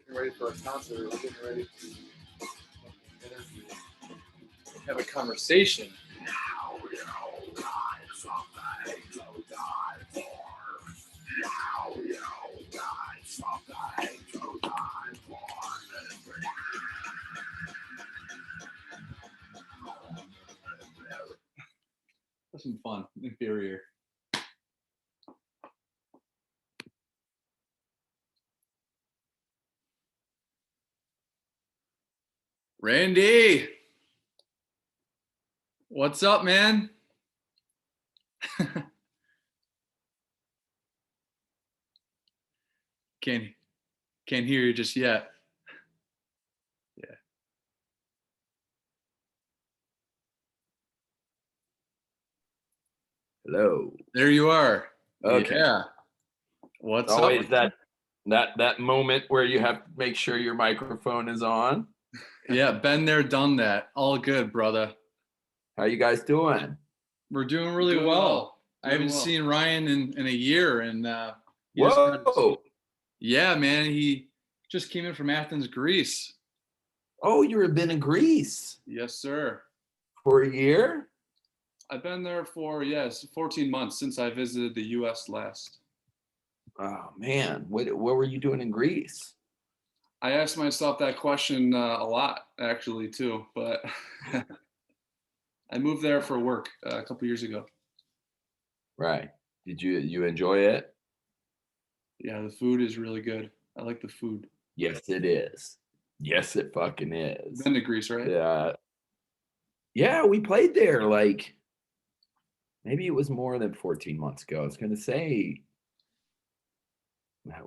getting ready for a concert. We're getting ready to interview, have a conversation. That's some fun. Inferior. Randy, what's up, man? Can't hear you just yet. Yeah. Hello. There you are. Okay. Yeah. What's always up? that moment where you have to make sure your microphone is on. Yeah, been there, done that. All good, brother. How you guys doing? We're doing really well. I haven't seen Ryan in a year, and whoa! Yeah, man, he just came in from Athens, Greece. Oh, you've been in Greece? Yes, sir. For a year? I've been there for 14 months since I visited the U.S. last. Oh man, what were you doing in Greece? I asked myself that question a lot, actually, too. But I moved there for work a couple years ago. Right. Did you enjoy it? Yeah, the food is really good. I like the food. Yes, it is. Yes, it fucking is. You've been to Greece, right? Yeah. Yeah, we played there like maybe it was more than 14 months ago. I was gonna say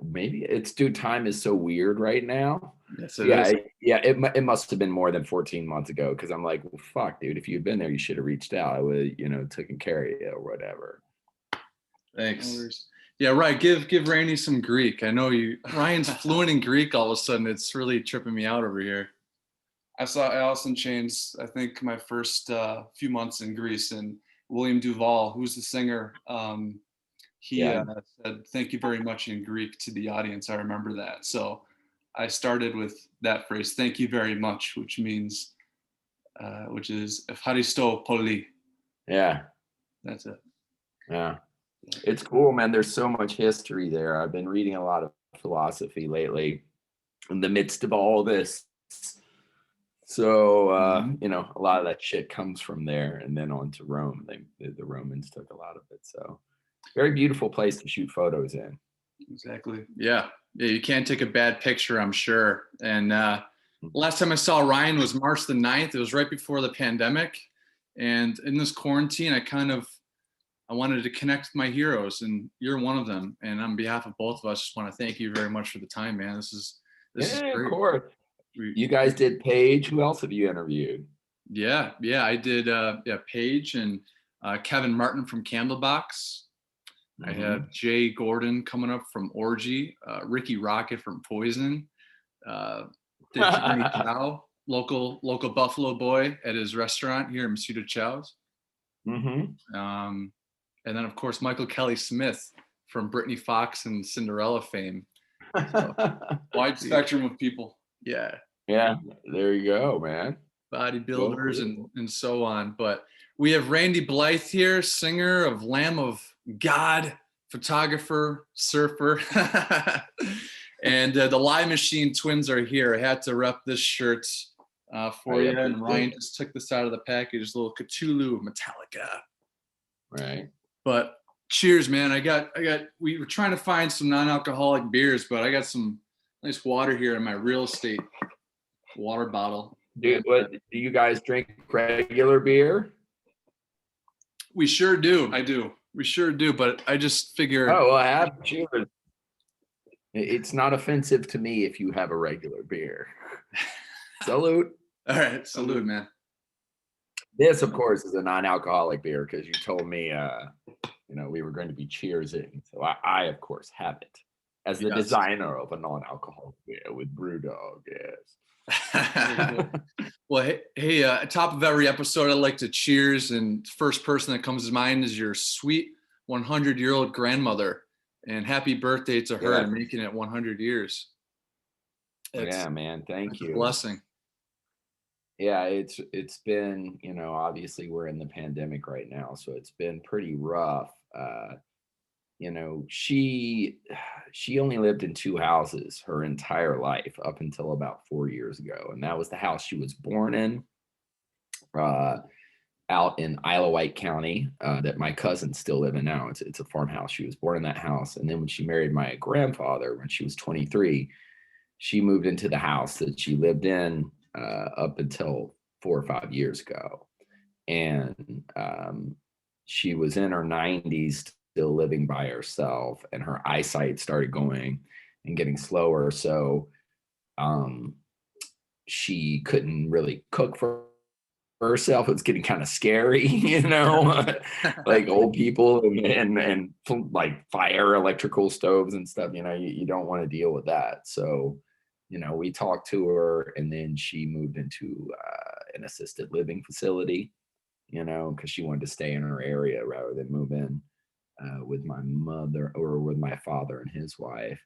maybe it's time is so weird right now. Yes, it is. It must have been more than 14 months ago because I'm like, well, fuck, dude, if you'd been there, you should have reached out. I would, taken care of you or whatever. Thanks. Yeah, right. Give Randy some Greek. I know Ryan's fluent in Greek all of a sudden. It's really tripping me out over here. I saw Alice in Chains, I think my first few months in Greece, and William Duvall, who's the singer, he said, "Thank you very much" in Greek to the audience. I remember that. So I started with that phrase, "Thank you very much," which means, which is "Efharisto poli." Yeah. That's it. Yeah. It's cool, man. There's so much history there. I've been reading a lot of philosophy lately in the midst of all this. So, a lot of that shit comes from there and then on to Rome. The Romans took a lot of it. So very beautiful place to shoot photos in. Exactly. Yeah. You can't take a bad picture, I'm sure. And last time I saw Ryan was March the 9th. It was right before the pandemic. And in this quarantine, I wanted to connect with my heroes, and you're one of them. And on behalf of both of us, just want to thank you very much for the time, man. This is great. Of course. You guys did Paige. Who else have you interviewed? Yeah, I did Paige and Kevin Martin from Candlebox. I have Jay Gordon coming up from Orgy, Ricky Rocket from Poison, did Johnny Chow, local Buffalo boy at his restaurant here in Masuda Chow's. And then, of course, Michael Kelly Smith from Britney Fox and Cinderella fame. So, wide spectrum of people. Yeah. Yeah, there you go, man. Bodybuilders and so on. But we have Randy Blythe here, singer of Lamb of God, photographer, surfer. And the Lie Machine twins are here. I had to rep this shirt for you. And Ryan just took this out of the package, a little Cthulhu Metallica. Right. But cheers, man. We were trying to find some non-alcoholic beers, but I got some nice water here in my real estate water bottle. Do you guys drink regular beer? We sure do. I do. We sure do. But I just figure. Oh, well, I have cheers. It's not offensive to me if you have a regular beer. Salud. All right. Salud, man. This, of course, is a non-alcoholic beer because you told me, we were going to be cheersing. So I of course, have it as the designer of a non-alcoholic beer with Brewdog. Yes. Well, hey, top of every episode, I'd like to cheers. And first person that comes to mind is your sweet 100-year-old grandmother. And happy birthday to her, making it 100 years. Yeah, man. Thank It's a you. blessing. Yeah, it's been, obviously we're in the pandemic right now, so it's been pretty rough. She only lived in two houses her entire life up until about 4 years ago, and that was the house she was born in, out in Isle of Wight County, that my cousins still live in now. It's a farmhouse. She was born in that house, and then when she married my grandfather when she was 23, she moved into the house that she lived in up until 4 or 5 years ago. And she was in her 90s, still living by herself, and her eyesight started going and getting slower. So she couldn't really cook for herself. It was getting kind of scary, like old people and like fire electrical stoves and stuff, you don't want to deal with that. So we talked to her, and then she moved into an assisted living facility, because she wanted to stay in her area rather than move in with my mother or with my father and his wife.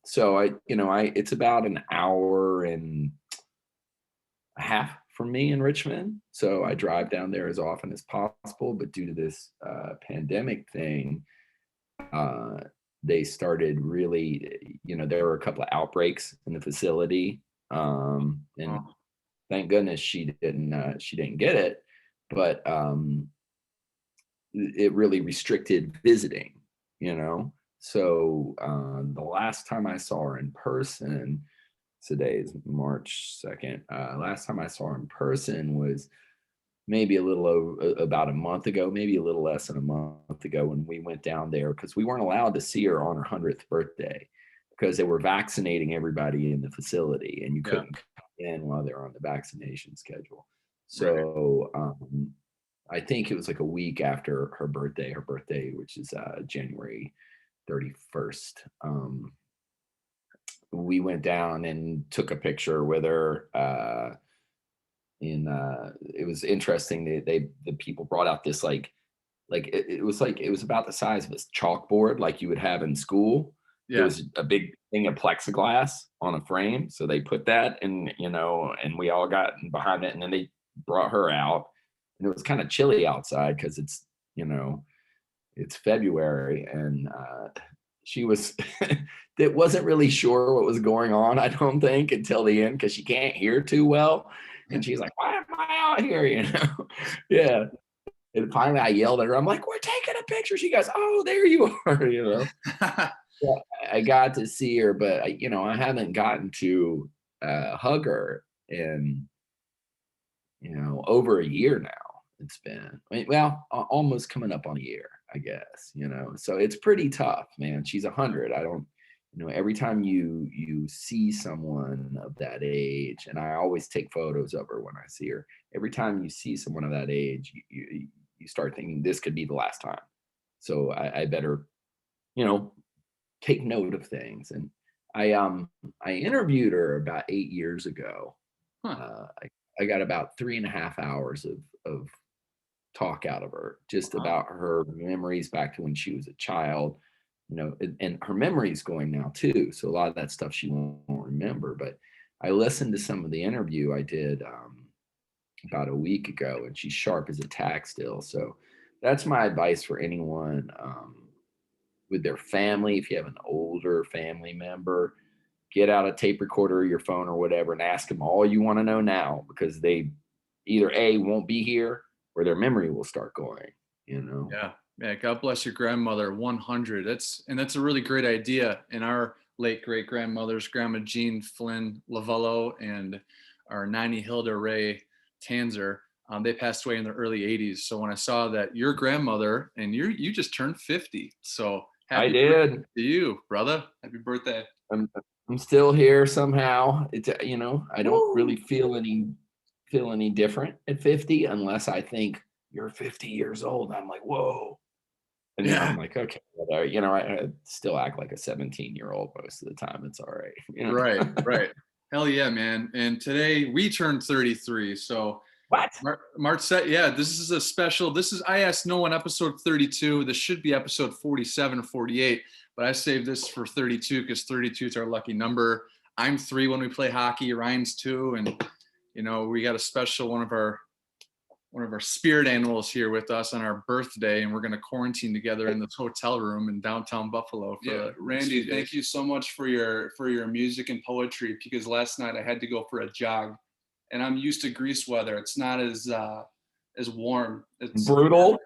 So it's about an hour and a half from me in Richmond. So I drive down there as often as possible. But due to this pandemic thing, they started really, there were a couple of outbreaks in the facility. And thank goodness she didn't get it. But it really restricted visiting, So the last time I saw her in person, today is March 2nd. Last time I saw her in person was maybe about a month ago, maybe a little less than a month ago, when we went down there, because we weren't allowed to see her on her 100th birthday because they were vaccinating everybody in the facility, and you couldn't come in while they're on the vaccination schedule. So I think it was like a week after her birthday, which is January 31st. We went down and took a picture with her. It was interesting. The people brought out this it was about the size of a chalkboard like you would have in school. Yeah. There was a big thing of plexiglass on a frame, so they put that in, and we all got behind it, and then they brought her out, and it was kind of chilly outside because it's February, and she was that wasn't really sure what was going on, I don't think, until the end, because she can't hear too well. And she's like, why am I out here? Yeah. And finally I yelled at her. I'm like, we're taking a picture. She goes, oh, there you are. Yeah, I got to see her, but I haven't gotten to hug her in, over a year now. It's been, almost coming up on a year, I guess, so it's pretty tough, man. She's 100. I don't, every time you see someone of that age, and I always take photos of her when I see her, every time you see someone of that age, you start thinking this could be the last time. So I better, take note of things. And I interviewed her about 8 years ago. I got about 3.5 hours of talk out of her, just about her memories back to when she was a child, and her memory's going now too. So a lot of that stuff she won't remember. But I listened to some of the interview I did about a week ago, and she's sharp as a tack still. So that's my advice for anyone with their family. If you have an older family member, get out a tape recorder or your phone or whatever and ask them all you want to know now, because they either A, won't be here, or their memory will start going, Yeah, God bless your grandmother, 100. That's a really great idea. And our late great grandmothers, Grandma Jean Flynn Lavello and our Nanny Hilda Ray Tanzer, they passed away in the early 80s. So when I saw that your grandmother, and you just turned 50, so happy birthday to you, brother. Happy birthday. I'm still here somehow. It's I don't really feel any different at 50, unless I think you're 50 years old. I'm like, whoa. And then I'm like, okay, I still act like a 17-year-old most of the time. It's all right. Right. Hell yeah, man. And today we turned 33. So what? March set. Yeah, this is a special. This is I Asked No One episode 32. This should be episode 47 or 48, but I saved this for 32 because 32 is our lucky number. I'm 3 when we play hockey. Ryan's 2, and we got a special one of our spirit animals here with us on our birthday, and we're going to quarantine together in this hotel room in downtown Buffalo. Randy, thank you so much for your music and poetry, because last night I had to go for a jog, and I'm used to Greece weather. It's not as warm. It's brutal.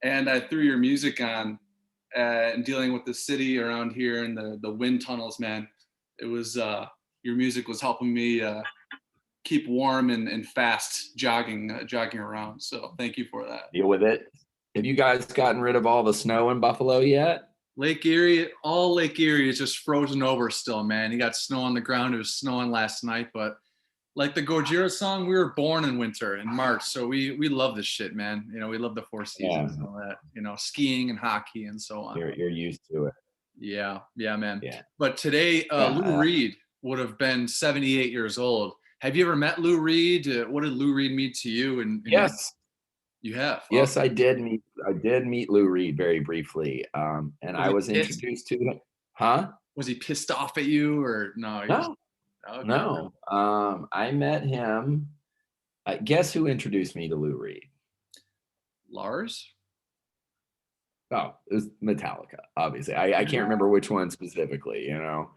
And I threw your music on, and dealing with the city around here and the wind tunnels, man. It was your music was helping me keep warm and fast jogging around. So thank you for that. Deal with it. Have you guys gotten rid of all the snow in Buffalo yet? Lake Erie is just frozen over still, man. You got snow on the ground. It was snowing last night, but like the Gojira song, we were born in winter in March, so we love this shit, man. We love the 4 seasons and all that. Skiing and hockey and so on. You're used to it. Yeah, man. Yeah. But today, Lou Reed would have been 78 years old. Have you ever met Lou Reed? What did Lou Reed mean to you? And yes, you have. Yes, I did meet Lou Reed very briefly, and I was introduced to him. Huh? Was he pissed off at you or no? No. Okay. No. I met him. Guess who introduced me to Lou Reed? Lars? Oh, it was Metallica, obviously. I can't remember which one specifically, All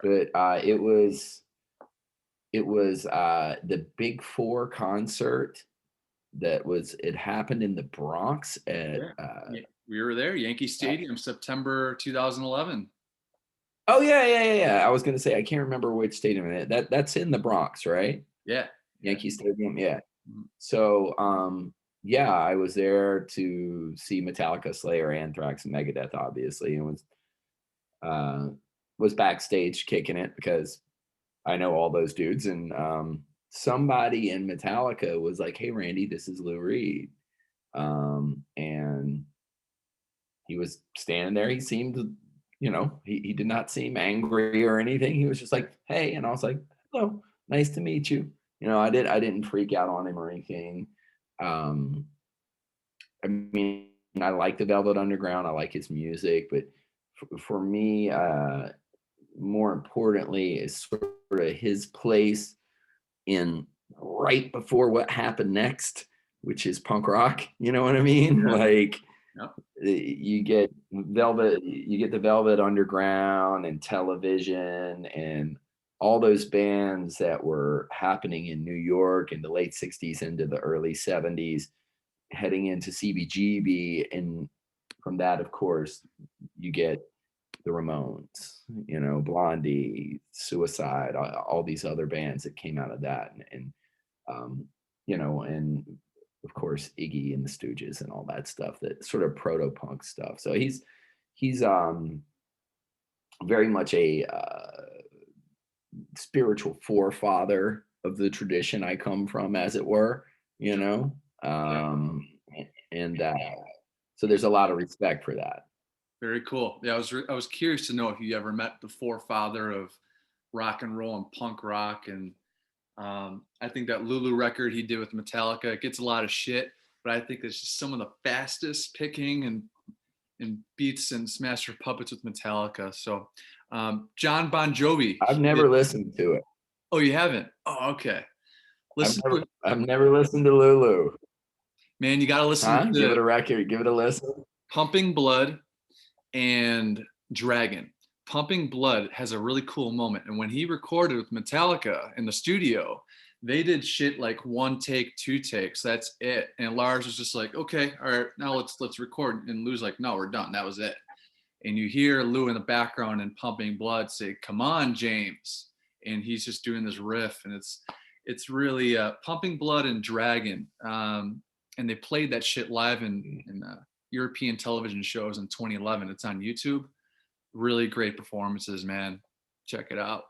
right. But it was the Big Four concert it happened in the Bronx at we were there, Yankee Stadium, September 2011. Oh yeah. I was gonna say I can't remember which stadium that's in the Bronx, right? Yeah. Yankee Stadium, yeah. So I was there to see Metallica, Slayer, Anthrax, and Megadeth, obviously, and was backstage kicking it because I know all those dudes, and somebody in Metallica was like, "Hey Randy, this is Lou Reed," and he was standing there. He seemed he did not seem angry or anything. He was just like, "Hey," and I was like, "Hello, nice to meet you." I didn't freak out on him or anything. I mean, I like the Velvet Underground. I like his music, but for me, more importantly, is sort of his place in right before what happened next, which is punk rock. You know what I mean? Yeah. Like. Yep. You get the Velvet Underground and Television and all those bands that were happening in New York in the late 60s into the early 70s, heading into CBGB. And from that, of course, you get the Ramones, Blondie, Suicide, all these other bands that came out of that. And of course, Iggy and the Stooges and all that stuff, that sort of proto-punk stuff. So he's very much a spiritual forefather of the tradition I come from, as it were, and so there's a lot of respect for that. Very cool. Yeah, I was curious to know if you ever met the forefather of rock and roll and punk rock. And I think that Lulu record he did with Metallica, it gets a lot of shit, but I think it's just some of the fastest picking and beats and Smash Your Puppets with Metallica. So John Bon Jovi. I've never listened to it. Oh, you haven't? Oh, okay. I've never listened to Lulu. Man, you got to listen to Give it a record. Give it a listen. Pumping Blood and Dragon. Pumping Blood has a really cool moment. And when he recorded with Metallica in the studio, they did shit like 1 take, 2 takes. That's it. And Lars was just like, okay, all right, now let's record. And Lou's like, no, we're done. That was it. And you hear Lou in the background in Pumping Blood say, come on, James. And he's just doing this riff. And it's really Pumping Blood and Dragon. And they played that shit live in European television shows in 2011. It's on YouTube. Really great performances, man. Check it out.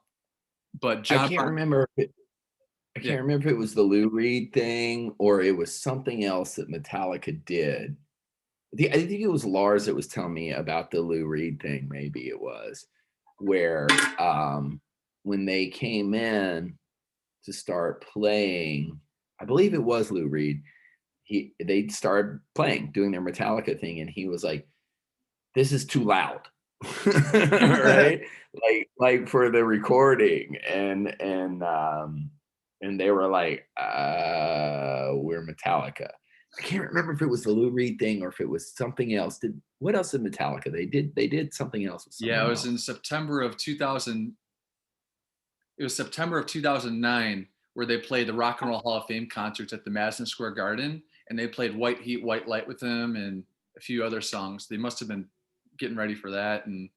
But John, I can't remember if it was the Lou Reed thing or it was something else that Metallica did. I think it was Lars that was telling me about the Lou Reed thing. Maybe it was where when they came in to start playing, I believe it was Lou Reed. They started playing, doing their Metallica thing, and he was like, "This is too loud. right? Like for the recording, and they were like, we're Metallica. I can't remember if it was the Lou Reed thing or if it was something else. What else did Metallica? They did something else with someone Yeah, it was else. in September of 2000. It was September of 2009 where they played the Rock and Roll Hall of Fame concerts at the Madison Square Garden, and they played White Heat, White Light with them and a few other songs. They must have been getting ready for that, and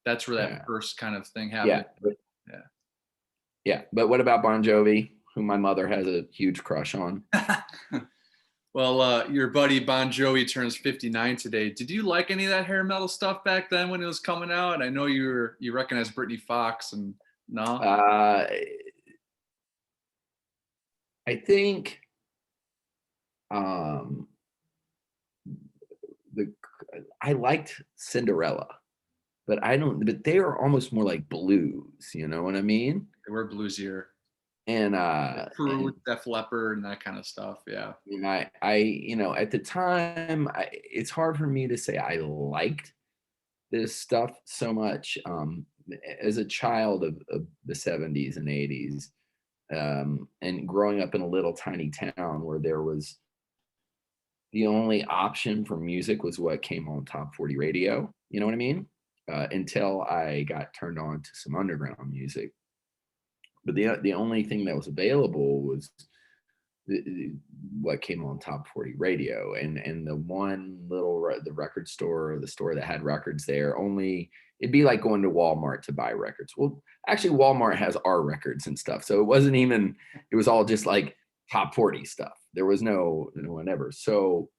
that's where that first kind of thing happened. Yeah. But what about Bon Jovi, who my mother has a huge crush on? Well, your buddy Bon Jovi turns 59 today. Did you like any of that hair metal stuff back then when it was coming out? I know you recognized Brittany Fox, and no. I think I liked Cinderella, but they are almost more like blues, you know what I mean? They were bluesier. And Fruit, Def Leppard, and that kind of stuff. Yeah. And I at the time, it's hard for me to say I liked this stuff so much. As a child of the 70s and 80s, and growing up in a little tiny town where there was the only option for music was what came on top 40 radio, you know what I mean? Until I got turned on to some underground music. But the only thing that was available was what came on top 40 radio, and the one the record store, or the store that had records there, it'd be like going to Walmart to buy records. Well, actually Walmart has our records and stuff, so it was all just like top 40 stuff. There was no whatever. So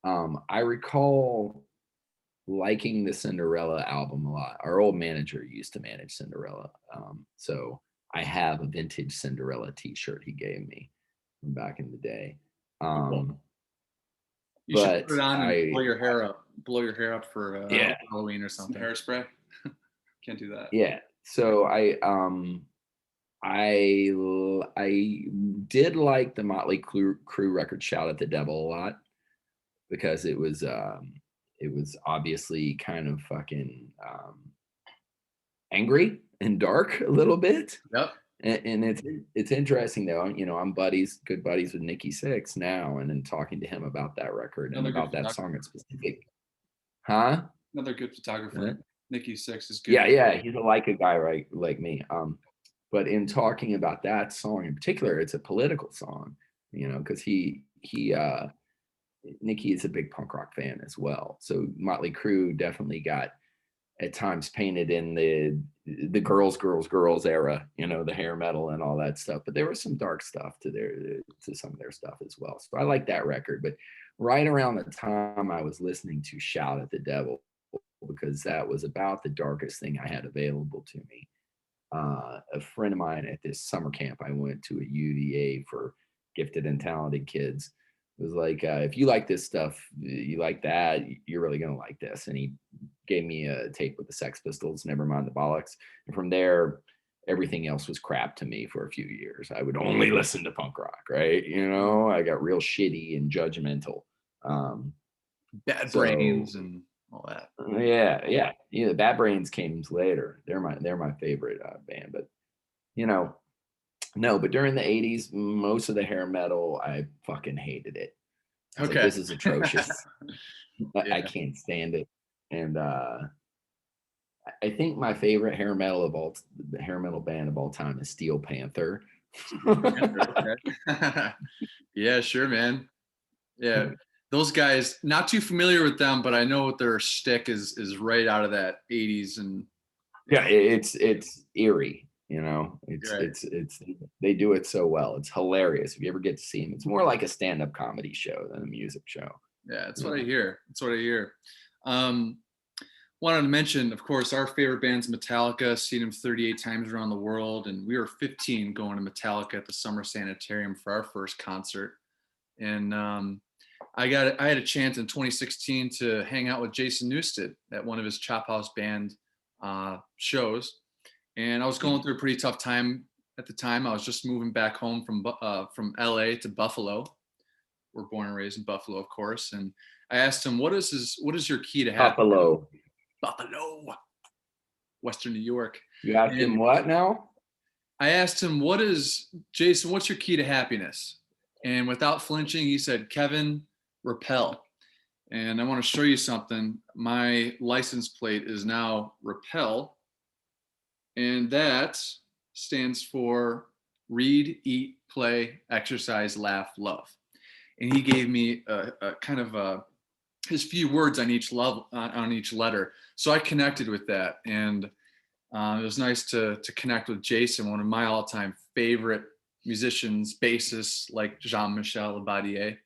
I recall liking the Cinderella album a lot. Our old manager used to manage Cinderella, so I have a vintage Cinderella t-shirt he gave me from back in the day. You should put it on and blow your hair up for Halloween or something. Hairspray. Can't do that. Yeah. So I did like the Motley Crue record "Shout at the Devil" a lot, because it was obviously kind of fucking angry and dark a little bit. Yep. And it's interesting though, I'm good buddies with Nikki Sixx now, and then talking to him about that record and about that song in specific. Huh? Another good photographer. Nikki Sixx is good. Yeah, he's a Leica guy, right, like me. But in talking about that song in particular, it's a political song, because Nikki is a big punk rock fan as well. So Motley Crue definitely got at times painted in the girls era, the hair metal and all that stuff. But there was some dark stuff to some of their stuff as well. So I like that record. But right around the time I was listening to "Shout at the Devil," because that was about the darkest thing I had available to me. A friend of mine at this summer camp I went to at UVA for gifted and talented kids was like, if you like this stuff, you like that, you're really going to like this. And he gave me a tape with the Sex Pistols, Never Mind the Bollocks. And from there, everything else was crap to me for a few years. I would only listen to punk rock, right? I got real shitty and judgmental. Bad Brains and all that. Yeah. The Bad Brains came later. They're my favorite band. But, no, but during the 80s, most of the hair metal, I fucking hated it. I was like, this is atrocious. I can't stand it. And I think my favorite hair metal band of all time is Steel Panther. Yeah, sure, man. Yeah. Those guys, not too familiar with them, but I know their shtick is right out of that 80s. And yeah, it's eerie. Right. It's they do it so well. It's hilarious. If you ever get to see them, it's more like a stand-up comedy show than a music show. Yeah, that's what I hear. Wanted to mention, of course, our favorite band's Metallica. Seen them 38 times around the world, and we were 15 going to Metallica at the Summer Sanitarium for our first concert. And I had a chance in 2016 to hang out with Jason Newsted at one of his Chop House Band shows. And I was going through a pretty tough time at the time. I was just moving back home from LA to Buffalo. We're born and raised in Buffalo, of course. And I asked him, what is your key to happiness? Buffalo. Buffalo, Western New York. You asked him what now? I asked him, Jason, what's your key to happiness? And without flinching, he said, Kevin, REPELL. And I want to show you something. My license plate is now REPELL. And that stands for read, eat, play, exercise, laugh, love. And he gave me a kind of his few words on each letter. So I connected with that. And it was nice to connect with Jason, one of my all-time favorite musicians, bassists like Jean-Michel Abadier.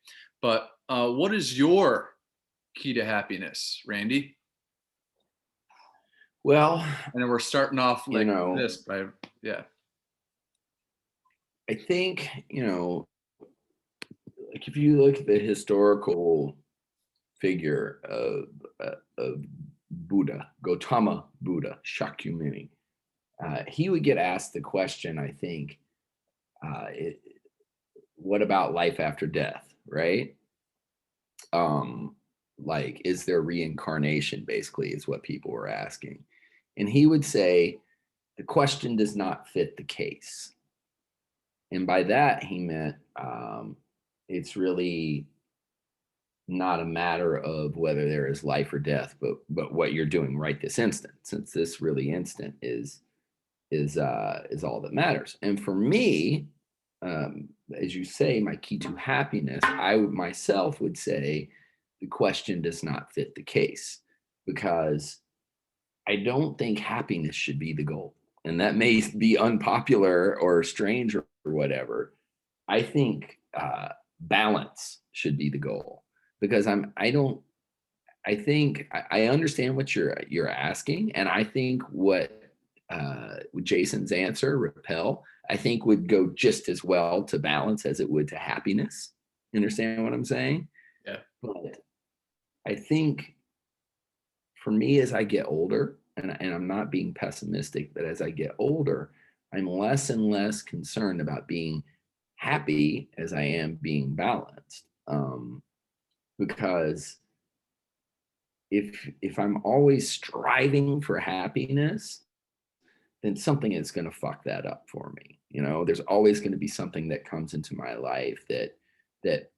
But what is your key to happiness, Randy? Well, and then we're starting off like this, by I think, like if you look at the historical figure of Buddha, Gautama Buddha, Shakyamuni, he would get asked the question, I think, what about life after death, right? Like, is there reincarnation, basically, is what people were asking. And he would say, the question does not fit the case. And by that, he meant it's really not a matter of whether there is life or death, but what you're doing right this instant, since this really instant is all that matters. And for me, as you say, my key to happiness, I myself would say the question does not fit the case, because I don't think happiness should be the goal. And that may be unpopular or strange or whatever. I think balance should be the goal, because I understand what you're asking. And I think what Jason's answer, REPELL, I think would go just as well to balance as it would to happiness. You understand what I'm saying? Yeah. But I think for me, as I get older, and I'm not being pessimistic, but as I get older, I'm less and less concerned about being happy as I am being balanced. Because if I'm always striving for happiness, then something is going to fuck that up for me. There's always going to be something that comes into my life that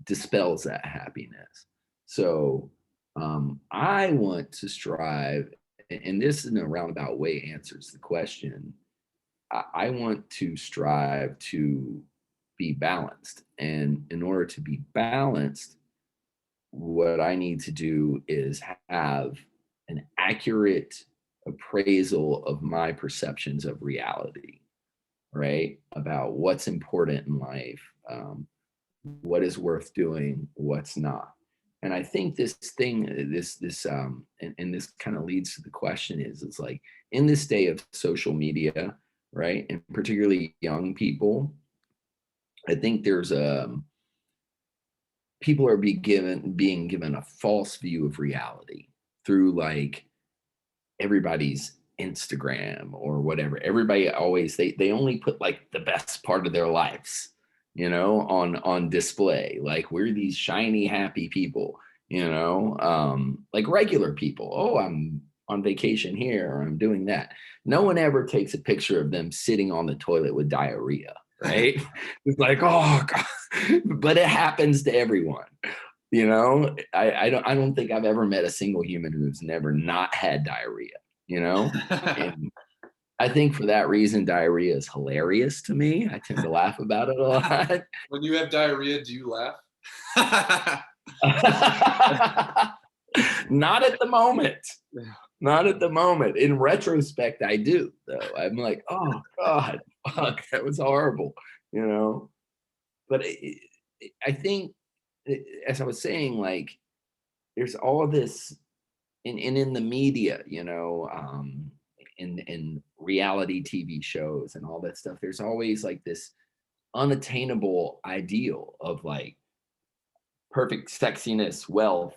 dispels that happiness. So I want to strive, and this in a roundabout way answers the question. I want to strive to be balanced. And in order to be balanced, what I need to do is have an accurate appraisal of my perceptions of reality, right? About what's important in life, what is worth doing, what's not. And I think this and this kind of leads to the question is like, in this day of social media, right? And particularly young people, I think there's people are being given a false view of reality through like everybody's Instagram or whatever. Everybody always, they only put like the best part of their lives, on display. Like, we're these shiny, happy people, like regular people. Oh, I'm on vacation here, or I'm doing that. No one ever takes a picture of them sitting on the toilet with diarrhea, right? It's like, oh God. But it happens to everyone. I don't think I've ever met a single human who's never not had diarrhea, And I think for that reason, diarrhea is hilarious to me. I tend to laugh about it a lot. When you have diarrhea, do you laugh? Not at the moment. Not at the moment. In retrospect, I do, though. I'm like, oh God, fuck, that was horrible, But I think, as I was saying, like, there's all this, in the media, in reality TV shows and all that stuff, there's always like this unattainable ideal of like perfect sexiness, wealth,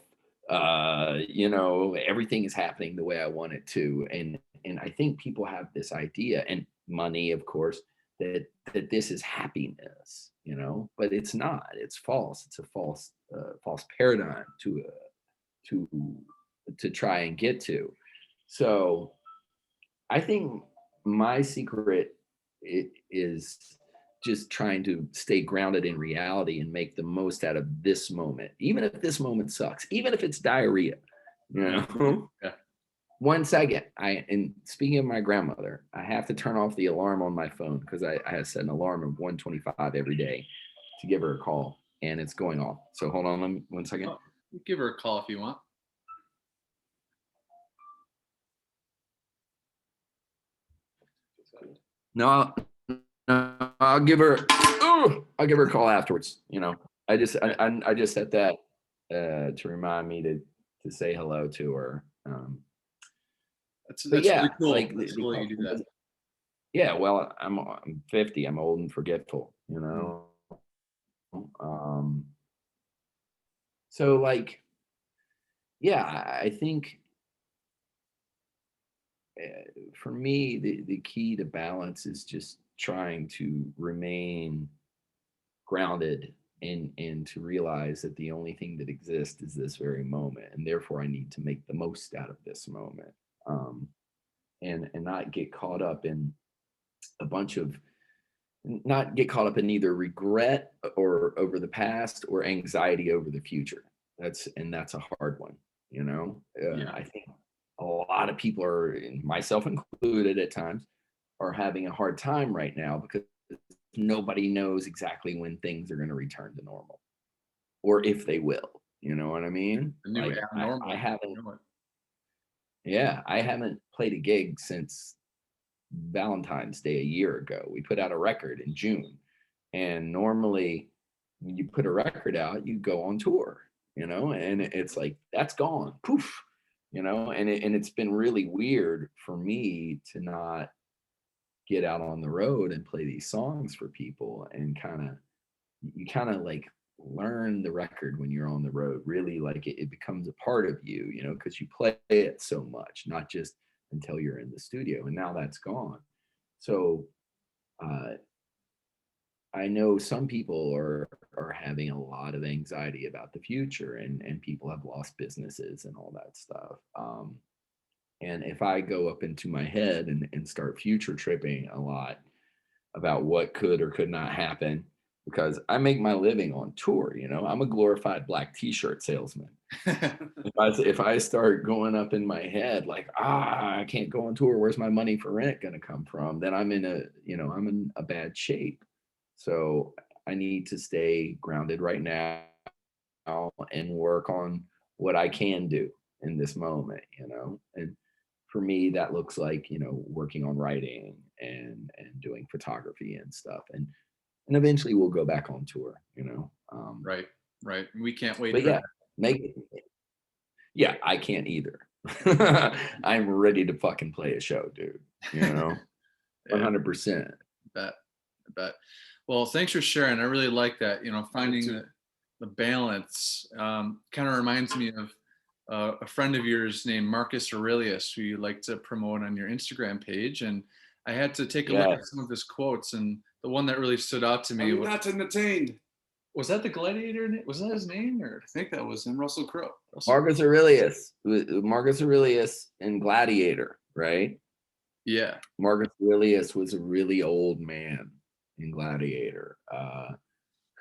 everything is happening the way I want it to. And I think people have this idea, and money, of course, that this is happiness, but it's not. It's false. It's a false paradigm to to try and get to. So I think my secret is just trying to stay grounded in reality and make the most out of this moment, even if this moment sucks, even if it's diarrhea, you know. Yeah. 1 second. And speaking of my grandmother, I have to turn off the alarm on my phone because I set an alarm of 1:25 every day to give her a call, and it's going off. So hold on 1 second. Oh, give her a call if you want. No, I'll give her a call afterwards. You know, I just set that to remind me to say hello to her. That's yeah, really cool. like that's cool you do that. Yeah, well, I'm 50. I'm old and forgetful, you know. So like, yeah, I think for me, the key to balance is just trying to remain grounded and to realize that the only thing that exists is this very moment, and therefore I need to make the most out of this moment, and not get caught up in a bunch of not get caught up in either regret or over the past or anxiety over the future. That's a hard one, you know. I think a lot of people are, myself included at times, are having a hard time right now because nobody knows exactly when things are going to return to normal or if they will, you know what I mean? The new Like, abnormal. I haven't played a gig since Valentine's Day a year ago. We put out a record in June, and normally when you put a record out, you go on tour, you know, and it's like that's gone, poof, you know, and it's been really weird for me to not get out on the road and play these songs for people, and you kind of like learn the record when you're on the road. Really, like it becomes a part of you, you know, because you play it so much, not just until you're in the studio, and now that's gone. So I know some people are having a lot of anxiety about the future, and people have lost businesses and all that stuff. And if I go up into my head and start future tripping a lot about what could or could not happen, because I make my living on tour, you know, I'm a glorified black t-shirt salesman. If I start going up in my head like, I can't go on tour, where's my money for rent going to come from? Then I'm in a bad shape. So I need to stay grounded right now and work on what I can do in this moment, you know. And for me, that looks like, you know, working on writing and doing photography and stuff. And eventually we'll go back on tour, you know. Right. We can't wait. But I can't either. I'm ready to fucking play a show, dude. You know, 100%. I bet. Well, thanks for sharing. I really like that. You know, finding the balance kind of reminds me of a friend of yours named Marcus Aurelius, who you like to promote on your Instagram page. And I had to take a look at some of his quotes, and the one that really stood out to me was not entertained. Was that the gladiator? Was that his name? Or I think that was him, Russell Crowe. Marcus Aurelius in Gladiator, right? Yeah. Marcus Aurelius was a really old man in Gladiator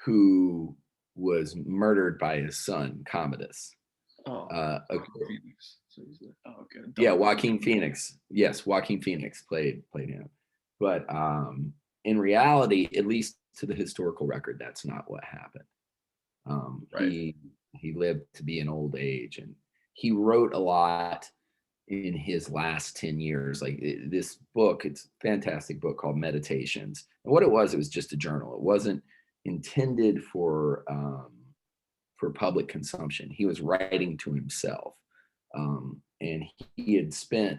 who was murdered by his son, Commodus. Phoenix. So good. Yeah, Joaquin Phoenix. Yes, Joaquin Phoenix played him. But in reality, at least to the historical record, that's not what happened. He lived to be an old age, and he wrote a lot in his last 10 years. Like this book, it's a fantastic book called Meditations. And what it was just a journal. It wasn't intended for public consumption. He was writing to himself. And he had spent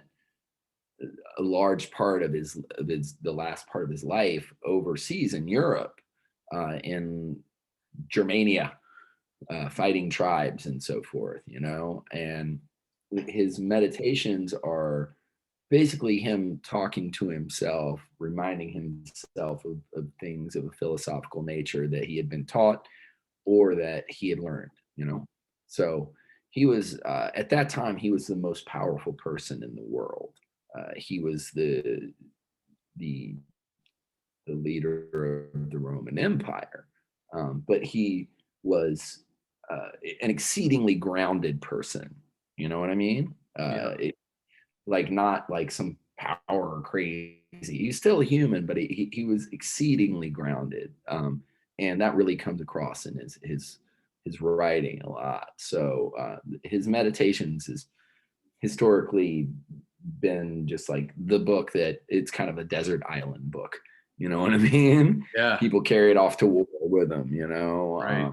a large part of the last part of his life overseas in Europe, in Germania, fighting tribes and so forth, you know. And his meditations are basically him talking to himself, reminding himself of things of a philosophical nature that he had been taught or that he had learned, you know. So he was at that time, he was the most powerful person in the world. He was the leader of the Roman Empire, but he was an exceedingly grounded person. You know what I mean? Like not like some power or crazy. He's still a human, but he was exceedingly grounded, and that really comes across in his writing a lot. So his Meditations is historically been just like the book that it's kind of a desert island book. You know what I mean? Yeah. People carry it off to war with them. You know, Right.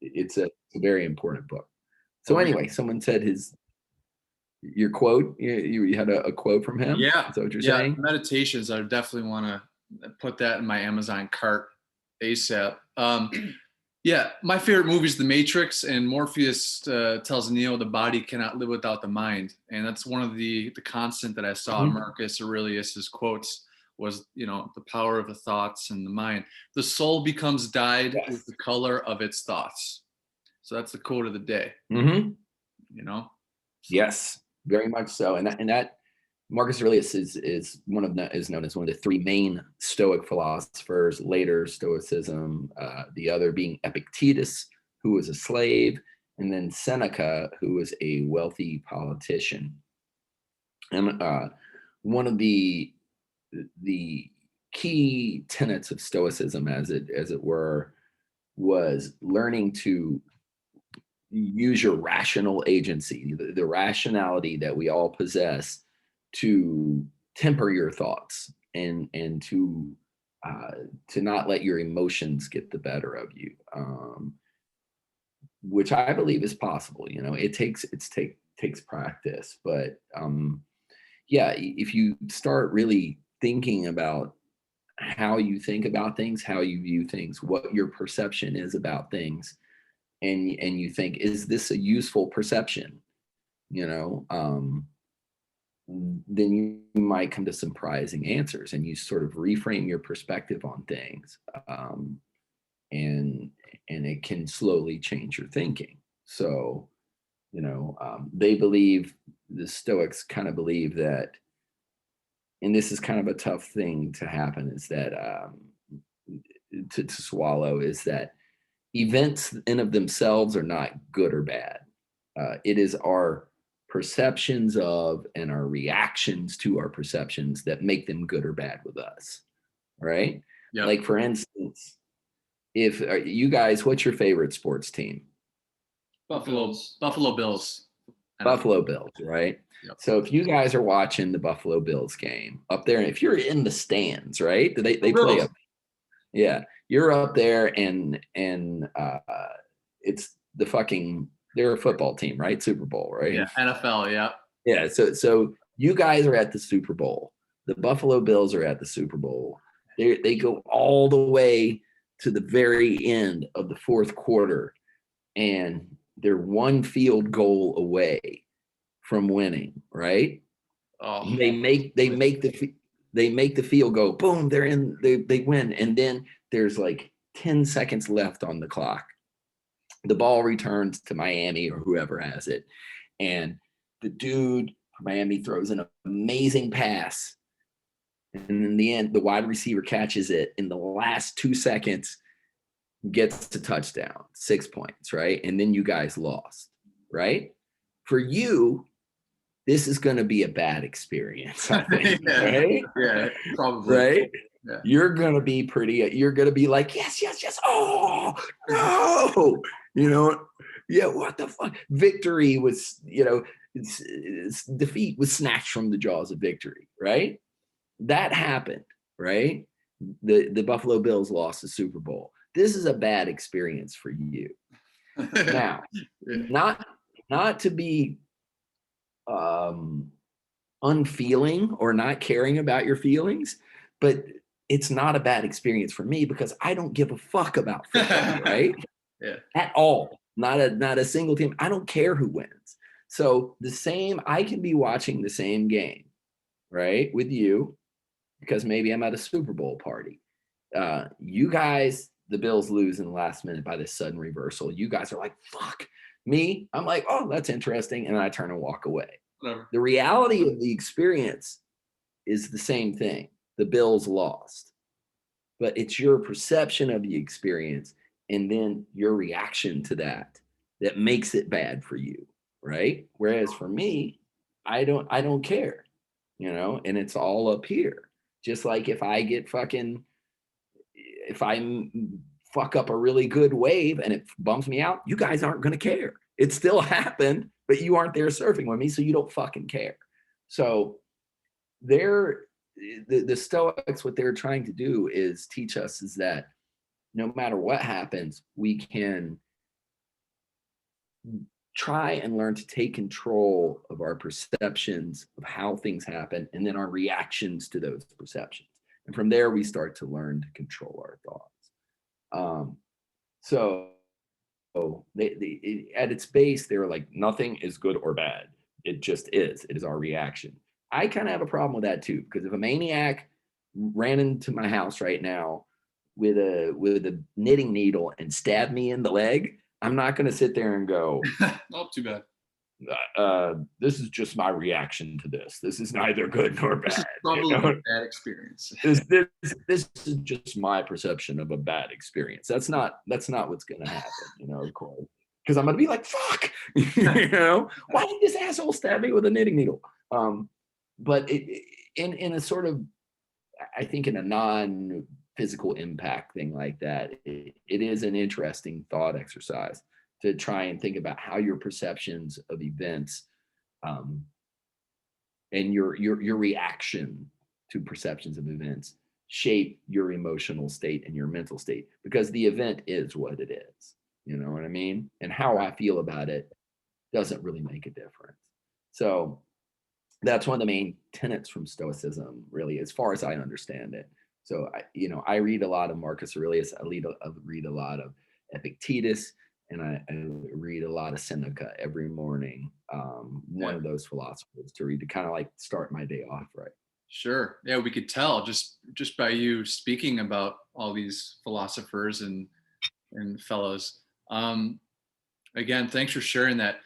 it's a very important book. So anyway, someone said your quote. You had a quote from him. Yeah. Is that what you're saying? Meditations. I definitely want to put that in my Amazon cart ASAP. Yeah, my favorite movie is The Matrix, and Morpheus tells Neo the body cannot live without the mind, and that's one of the constant that I saw in Marcus Aurelius's quotes was, you know, the power of the thoughts and the mind. The soul becomes dyed with the color of its thoughts. So that's the quote of the day. Mm-hmm. You know. Yes, very much so, and that Marcus Aurelius is known as one of the three main Stoic philosophers. Later Stoicism, the other being Epictetus, who was a slave, and then Seneca, who was a wealthy politician. And one of the key tenets of Stoicism, as it were, was learning to use your rational agency, the rationality that we all possess, to temper your thoughts and to not let your emotions get the better of you, which I believe is possible. You know, it takes practice, but yeah, if you start really thinking about how you think about things, how you view things, what your perception is about things, and you think, is this a useful perception? You know, then you might come to some surprising answers, and you sort of reframe your perspective on things, and it can slowly change your thinking. So, you know, the Stoics kind of believe that, and this is kind of a tough thing to happen, is that to swallow, is that events in of themselves are not good or bad. It is our perceptions of and our reactions to our perceptions that make them good or bad with us, right? Yep. Like, for instance, if you guys, what's your favorite sports team? Buffalo Bills. Buffalo Bills, right? Yep. So if you guys are watching the Buffalo Bills game up there, and if you're in the stands, right? They play up. Yeah, you're up there, and it's they're a football team, right? Super Bowl, right? Yeah, NFL, yeah. Yeah, so you guys are at the Super Bowl. The Buffalo Bills are at the Super Bowl. They go all the way to the very end of the fourth quarter, and they're one field goal away from winning, right? Oh. They make the field goal. Boom, they're in. They win, and then there's like 10 seconds left on the clock. The ball returns to Miami or whoever has it, and the dude from Miami throws an amazing pass, and in the end, the wide receiver catches it in the last 2 seconds, gets to touchdown, 6 points, right? And then you guys lost, right? For you, this is going to be a bad experience, I think, Yeah. right? Yeah, probably. Right? Yeah. You're going to be like, yes. Oh, no. You know, yeah, what the fuck? Victory was, you know, it's defeat was snatched from the jaws of victory, right? That happened, right? The Buffalo Bills lost the Super Bowl. This is a bad experience for you. Now, not to be unfeeling or not caring about your feelings, but it's not a bad experience for me because I don't give a fuck about football, right? Yeah. At all. Not a single team. I don't care who wins. So I can be watching the same game, right, with you, because maybe I'm at a Super Bowl party. You guys, the Bills lose in the last minute by this sudden reversal. You guys are like, fuck, Me, I'm like, oh, that's interesting. And I turn and walk away. Whatever. The reality of the experience is the same thing. The bill's lost. But it's your perception of the experience and then your reaction to that makes it bad for you, right? Whereas for me, I don't care, you know, and it's all up here. Just like if I fuck up a really good wave and it bums me out, you guys aren't going to care. It still happened, but you aren't there surfing with me, so you don't fucking care. So the Stoics, what they're trying to do is teach us is that no matter what happens, we can try and learn to take control of our perceptions of how things happen and then our reactions to those perceptions. And from there, we start to learn to control our thoughts. So at its base, they were like, nothing is good or bad. It just is. It is our reaction. I kind of have a problem with that too, because if a maniac ran into my house right now with a knitting needle and stabbed me in the leg, I'm not going to sit there and go, oh, too bad. This is just my reaction to this. This is neither good nor bad. This is probably a bad experience. This is just my perception of a bad experience. That's not what's going to happen, you know, of course. Because I'm going to be like, fuck, you know, why did this asshole stab me with a knitting needle? But in a sort of, I think in a non-physical impact thing like that, it is an interesting thought exercise to try and think about how your perceptions of events and your reaction to perceptions of events shape your emotional state and your mental state, because the event is what it is. You know what I mean? And how I feel about it doesn't really make a difference. So that's one of the main tenets from Stoicism, really, as far as I understand it. So, I read a lot of Marcus Aurelius. I read a lot of Epictetus, and I read a lot of Seneca every morning. One of those philosophers to read to kind of like start my day off right. Sure. Yeah, we could tell just by you speaking about all these philosophers and fellows. Again, thanks for sharing that.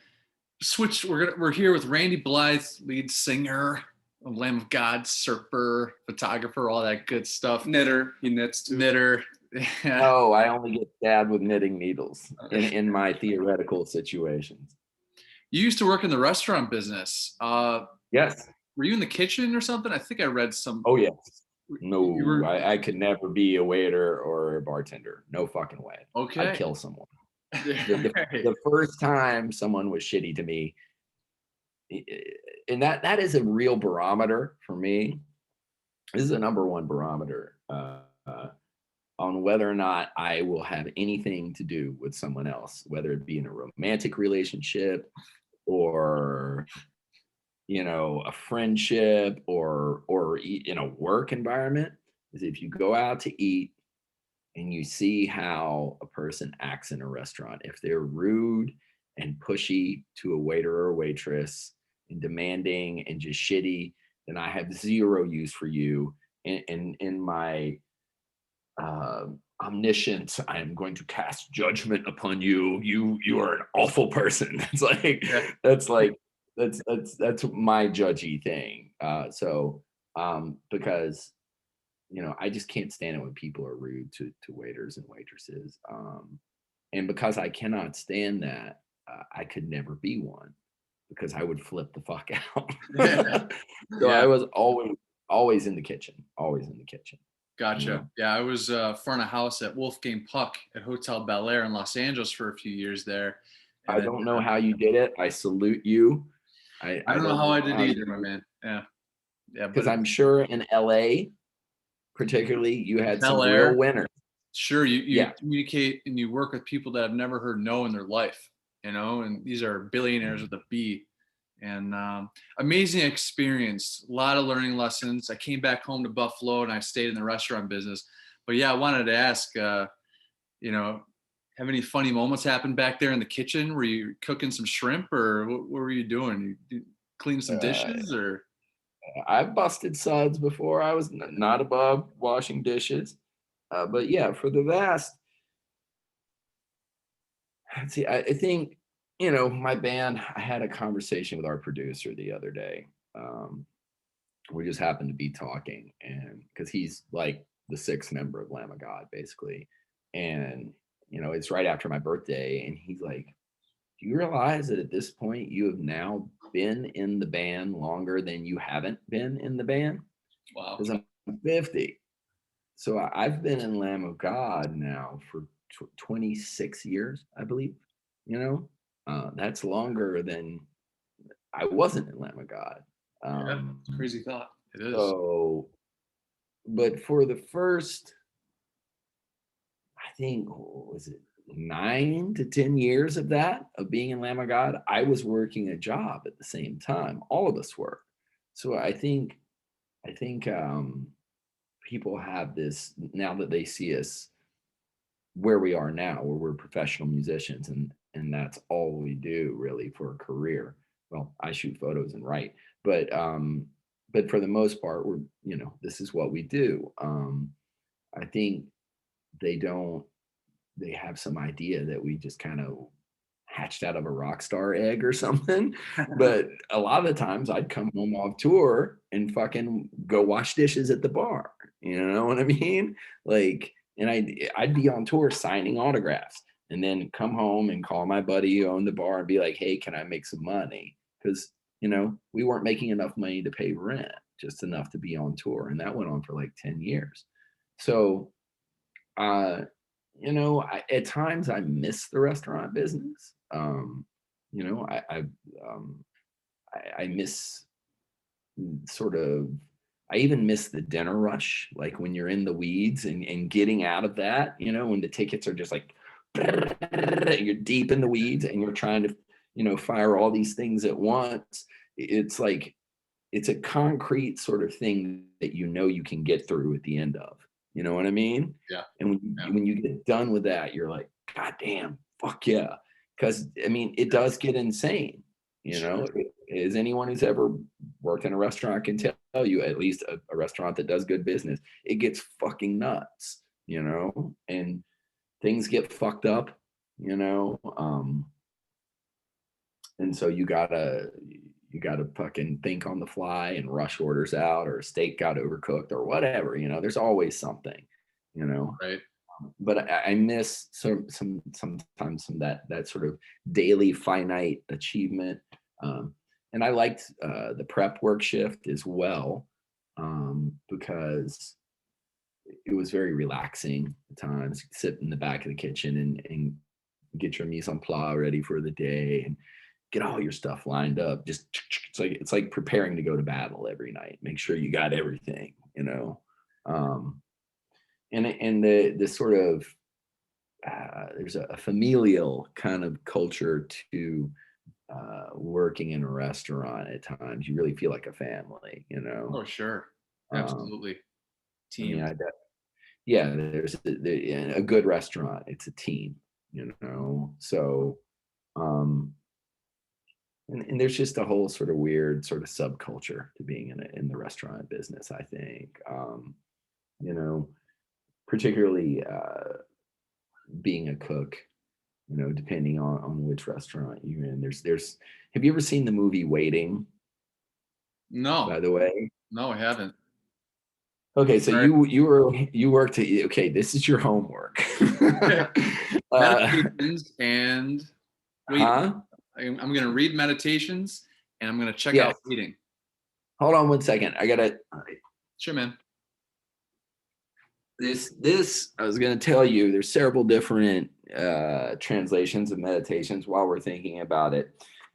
We're here with Randy Blythe, lead singer of Lamb of God, surfer, photographer, all that good stuff. Knitter, he knits too. Knitter. Oh, I only get stabbed with knitting needles in my theoretical situations. You used to work in the restaurant business. Yes. Were you in the kitchen or something? I think I read some. Oh, yes. No, I could never be a waiter or a bartender. No fucking way. Okay. I'd kill someone. The first time someone was shitty to me, and that is a real barometer for me. This is the number one barometer on whether or not I will have anything to do with someone else, whether it be in a romantic relationship or, you know, a friendship or in a work environment, is if you go out to eat and you see how a person acts in a restaurant. If they're rude and pushy to a waiter or waitress and demanding and just shitty, then I have zero use for you. In my omniscience, I am going to cast judgment upon you. You are an awful person. It's like, that's my judgy thing. Because, you know, I just can't stand it when people are rude to waiters and waitresses. And because I cannot stand that, I could never be one, because I would flip the fuck out. So I was always in the kitchen, Gotcha. You know? Yeah, I was front of house at Wolfgang Puck at Hotel Bel Air in Los Angeles for a few years there. I don't know how you did it. I salute you. I don't know how I did either, my man. Yeah. Because I'm sure in LA, particularly, you had some real winners. Sure, you communicate and you work with people that have never heard no in their life, you know, and these are billionaires with a B. And amazing experience, a lot of learning lessons. I came back home to Buffalo and I stayed in the restaurant business. But yeah, I wanted to ask, you know, have any funny moments happened back there in the kitchen? Were you cooking some shrimp, or what were you doing? You clean some dishes, or? I've busted suds before. I was not above washing dishes. But yeah, for the vast, I think, you know, my band, I had a conversation with our producer the other day. We just happened to be talking, and because he's like the sixth member of Lamb of God, basically. And, you know, it's right after my birthday, and he's like, do you realize that at this point you have now been in the band longer than you haven't been in the band? Wow. Because I'm 50. So I've been in Lamb of God now for 26 years, I believe. You know, that's longer than I wasn't in Lamb of God. Yeah, crazy thought. It is. So, but for the first, I think, what was it 9 to 10 years of that, of being in Lamb of God, I was working a job at the same time. All of us were. So I think people have this now that they see us where we are now, where we're professional musicians, and that's all we do really for a career. Well, I shoot photos and write, but for the most part, we're, you know, this is what we do. I think they don't, they have some idea that we just kind of hatched out of a rock star egg or something. But a lot of the times I'd come home off tour and fucking go wash dishes at the bar. You know what I mean? Like, and I'd be on tour signing autographs, and then come home and call my buddy who owned the bar and be like, hey, can I make some money? Because, you know, we weren't making enough money to pay rent, just enough to be on tour. And that went on for like 10 years. So, you know, at times I miss the restaurant business. You know, I miss sort of, I even miss the dinner rush, like when you're in the weeds and getting out of that, you know, when the tickets are just like, you're deep in the weeds and you're trying to, you know, fire all these things at once. It's like, it's a concrete sort of thing that, you know, you can get through at the end of, you know what I mean? Yeah. And when you get done with that, you're like, God damn, fuck yeah. Because I mean, it does get insane. You know, as anyone who's ever worked in a restaurant can tell you, at least a restaurant that does good business, it gets fucking nuts, you know, and things get fucked up, you know. And so you gotta fucking think on the fly and rush orders out, or a steak got overcooked or whatever, you know, there's always something, you know. Right. But I miss sometimes some that sort of daily finite achievement. And I liked the prep work shift as well, because it was very relaxing at times. Sit in the back of the kitchen and get your mise en place ready for the day and get all your stuff lined up. Just it's like preparing to go to battle every night. Make sure you got everything, you know. And the sort of there's a familial kind of culture to working in a restaurant. At times you really feel like a family, you know. Oh, sure. Absolutely. Team. I mean, yeah, there's a good restaurant, it's a team, you know. So and there's just a whole sort of weird sort of subculture to being in the restaurant business, I think. You know, particularly being a cook, you know, depending on which restaurant you're in. There's have you ever seen the movie Waiting, No. by the way? No, I haven't. Okay, so Right. you worked at, okay, this is your homework. Meditations and waiting. Huh? I'm going to read Meditations and I'm going to check Yes. out Waiting. Hold on one second. I gotta. Sure, man. This I was going to tell you. There's several different translations of Meditations. While we're thinking about it,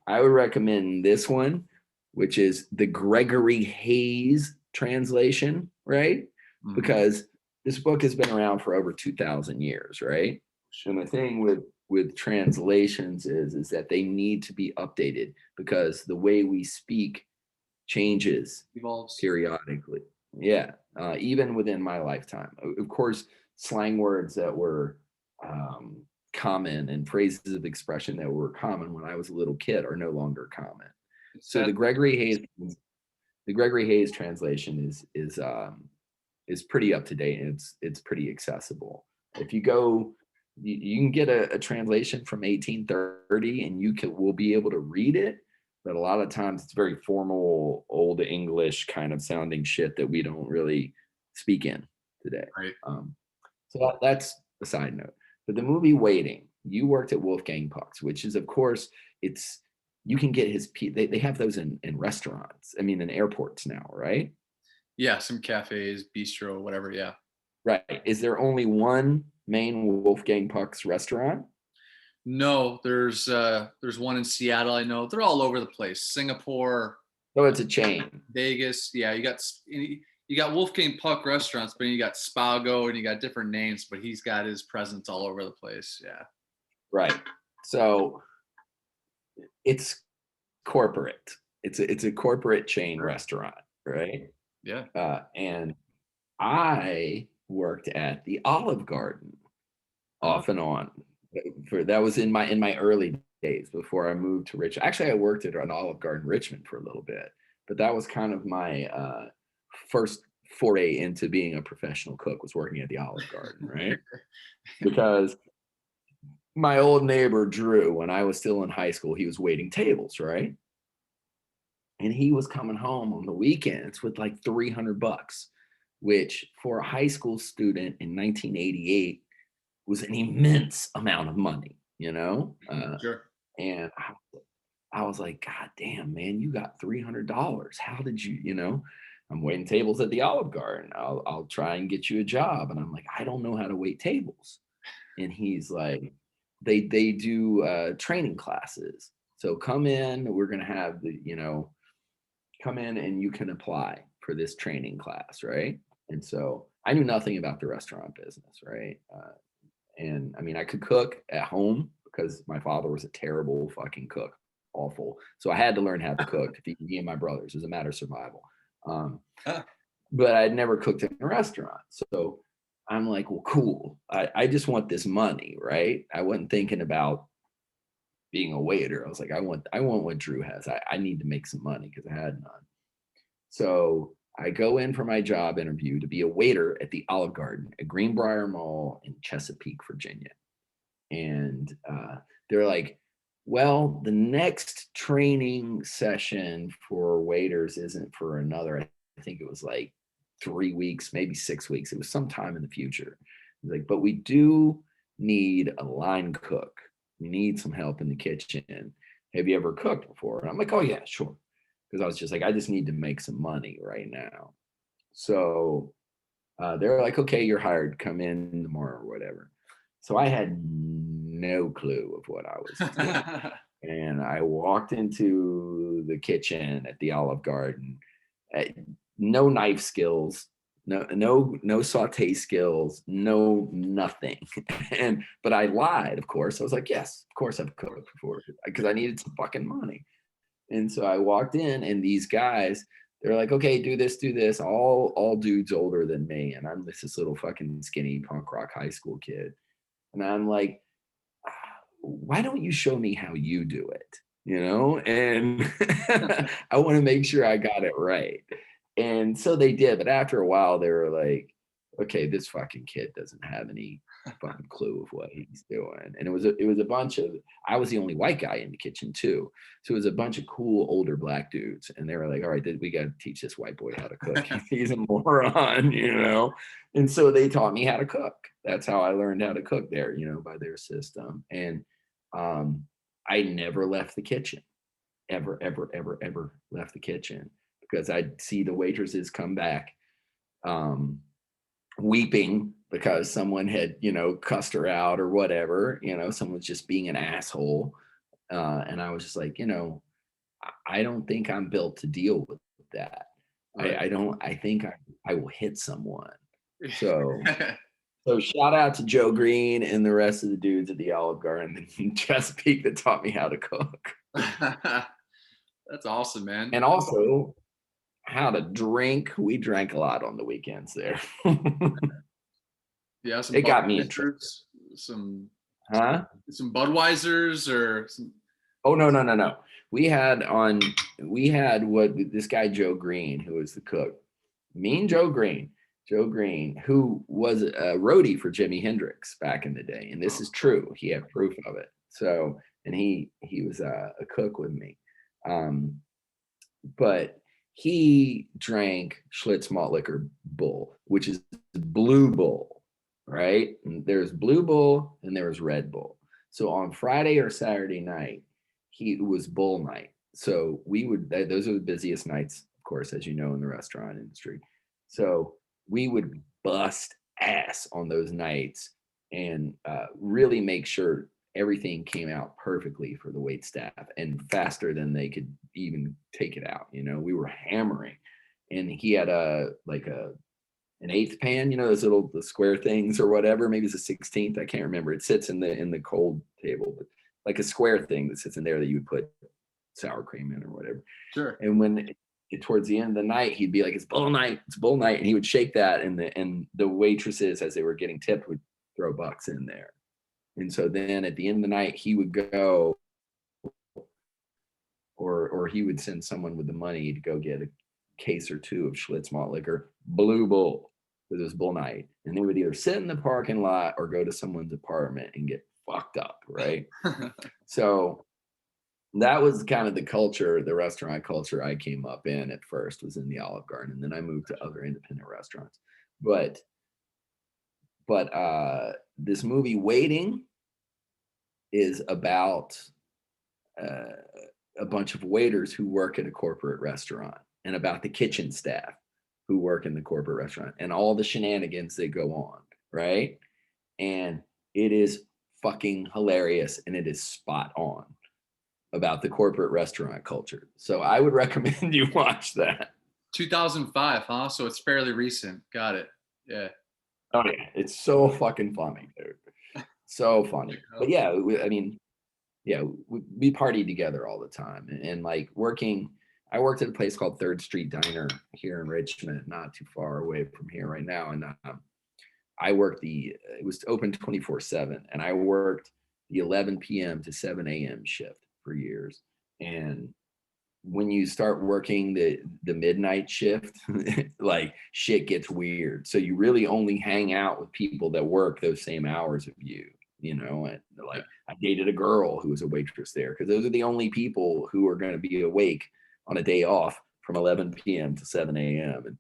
I would recommend this one, which is the Gregory Hayes translation, right? Mhm. Because this book has been around for over 2,000 years, right? And the thing with translations is that they need to be updated because the way we speak changes Evolves. periodically. Yeah, even within my lifetime. Of course, slang words that were common and phrases of expression that were common when I was a little kid are no longer common. So the Gregory Hayes translation is pretty up to date, and it's pretty accessible. If you go you can get a translation from 1830 and will be able to read it, but a lot of times it's very formal, old English kind of sounding shit that we don't really speak in today. Right. So that's a side note. But the movie Waiting, you worked at Wolfgang Puck's, which is, of course, you can get they have those in restaurants. I mean, in airports now, right? Yeah, some cafes, bistro, whatever. Yeah. Right. Is there only one main Wolfgang Puck's restaurant? No, there's one in Seattle. I know they're all over the place. Singapore. Oh, it's a chain. Vegas. Yeah, you got Wolfgang Puck restaurants, but you got Spago and you got different names, but he's got his presence all over the place. Yeah. Right. So it's corporate. It's a corporate chain restaurant, right? Yeah. And I worked at the Olive Garden off and on. That was in my early days before I moved to Richmond. Actually, I worked at an Olive Garden Richmond for a little bit, but that was kind of my first foray into being a professional cook, was working at the Olive Garden, right? Because my old neighbor Drew, when I was still in high school, he was waiting tables, right? And he was coming home on the weekends with like $300, which for a high school student in 1988 was an immense amount of money, you know? Sure. And I was like, God damn, man, you got $300. How did you, I'm waiting tables at the Olive Garden. I'll try and get you a job. And I'm like, I don't know how to wait tables. And he's like, they do training classes. So come in, we're going to have come in and you can apply for this training class, right? And so I knew nothing about the restaurant business, right? And I mean, I could cook at home because my father was a terrible fucking cook, awful. So I had to learn how to cook to feed me and my brothers. It was a matter of survival. But I'd never cooked in a restaurant. So I'm like, well, cool. I just want this money, right? I wasn't thinking about being a waiter. I was like, I want what Drew has. I need to make some money because I had none. So I go in for my job interview to be a waiter at the Olive Garden at Greenbrier Mall in Chesapeake, Virginia. And they're like, well, the next training session for waiters isn't for another, I think it was like 3 weeks, maybe 6 weeks. It was sometime in the future. Like, but we do need a line cook. We need some help in the kitchen. Have you ever cooked before? And I'm like, oh yeah, sure. Because I was just like, I just need to make some money right now. So they're like, okay, you're hired. Come in tomorrow or whatever. So I had no clue of what I was doing. And I walked into the kitchen at the Olive Garden. No knife skills, no saute skills, no nothing. But I lied, of course. I was like, yes, of course I've cooked before, because I needed some fucking money. And so I walked in, and these guys, they're like, okay, do this, all dudes older than me. And I'm this little fucking skinny punk rock high school kid. And I'm like, why don't you show me how you do it? And I want to make sure I got it right. And so they did. But after a while, they were like, okay, this fucking kid doesn't have any fucking clue of what he's doing. And it was a bunch of, I was the only white guy in the kitchen too. So it was a bunch of cool older black dudes. And they were like, all right, we got to teach this white boy how to cook. He's a moron, And so they taught me how to cook. That's how I learned how to cook there, by their system. And I never left the kitchen, ever left the kitchen, because I'd see the waitresses come back weeping because someone had, cussed her out or whatever, someone's just being an asshole. And I was just like, I don't think I'm built to deal with that. Right. I think I will hit someone. So shout out to Joe Green and the rest of the dudes at the Olive Garden in Chesapeake that taught me how to cook. That's awesome, man. And also how to drink. We drank a lot on the weekends there. Yeah, it got me in trouble. Some Budweisers or some. Oh no. We had what this guy Joe Green, who was the cook. Me and Joe Green Joe Green, who was a roadie for Jimi Hendrix back in the day, and this is true. He had proof of it. So, and he was a cook with me, but he drank Schlitz malt liquor Bull, which is Blue Bull, right? And there's Blue Bull and there was Red Bull. So on Friday or Saturday night, it was Bull night. So those are the busiest nights, of course, as you know, in the restaurant industry. So we would bust ass on those nights and really make sure everything came out perfectly for the wait staff and faster than they could even take it out. We were hammering, and he had an eighth pan, those the square things or whatever. Maybe it's a 16th. I can't remember. It sits in the cold table, but like a square thing that sits in there that you would put sour cream in or whatever. Sure. And when towards the end of the night, he'd be like, "It's Bull night, it's Bull night," and he would shake that, and the waitresses, as they were getting tipped, would throw bucks in there. And so then at the end of the night, he would go, or he would send someone with the money to go get a case or two of Schlitz malt liquor, Blue Bull, because it was Bull night. And they would either sit in the parking lot or go to someone's apartment and get fucked up, right? So that was kind of the culture, the restaurant culture I came up in at first, was in the Olive Garden. And then I moved to other independent restaurants. But this movie Waiting is about a bunch of waiters who work at a corporate restaurant, and about the kitchen staff who work in the corporate restaurant and all the shenanigans that go on, right? And it is fucking hilarious, and it is spot on about the corporate restaurant culture. So I would recommend you watch that. 2005, huh? So it's fairly recent. Got it. Yeah. Oh yeah, it's so fucking funny, dude. So funny. But yeah, we partied together all the time, and like I worked at a place called Third Street Diner here in Richmond, not too far away from here right now. And I worked it was open 24/7, and I worked the 11 p.m. to 7 a.m. shift for years. And when you start working the midnight shift, like shit gets weird. So you really only hang out with people that work those same hours of you, and like I dated a girl who was a waitress there, because those are the only people who are going to be awake on a day off from 11 p.m. to 7 a.m.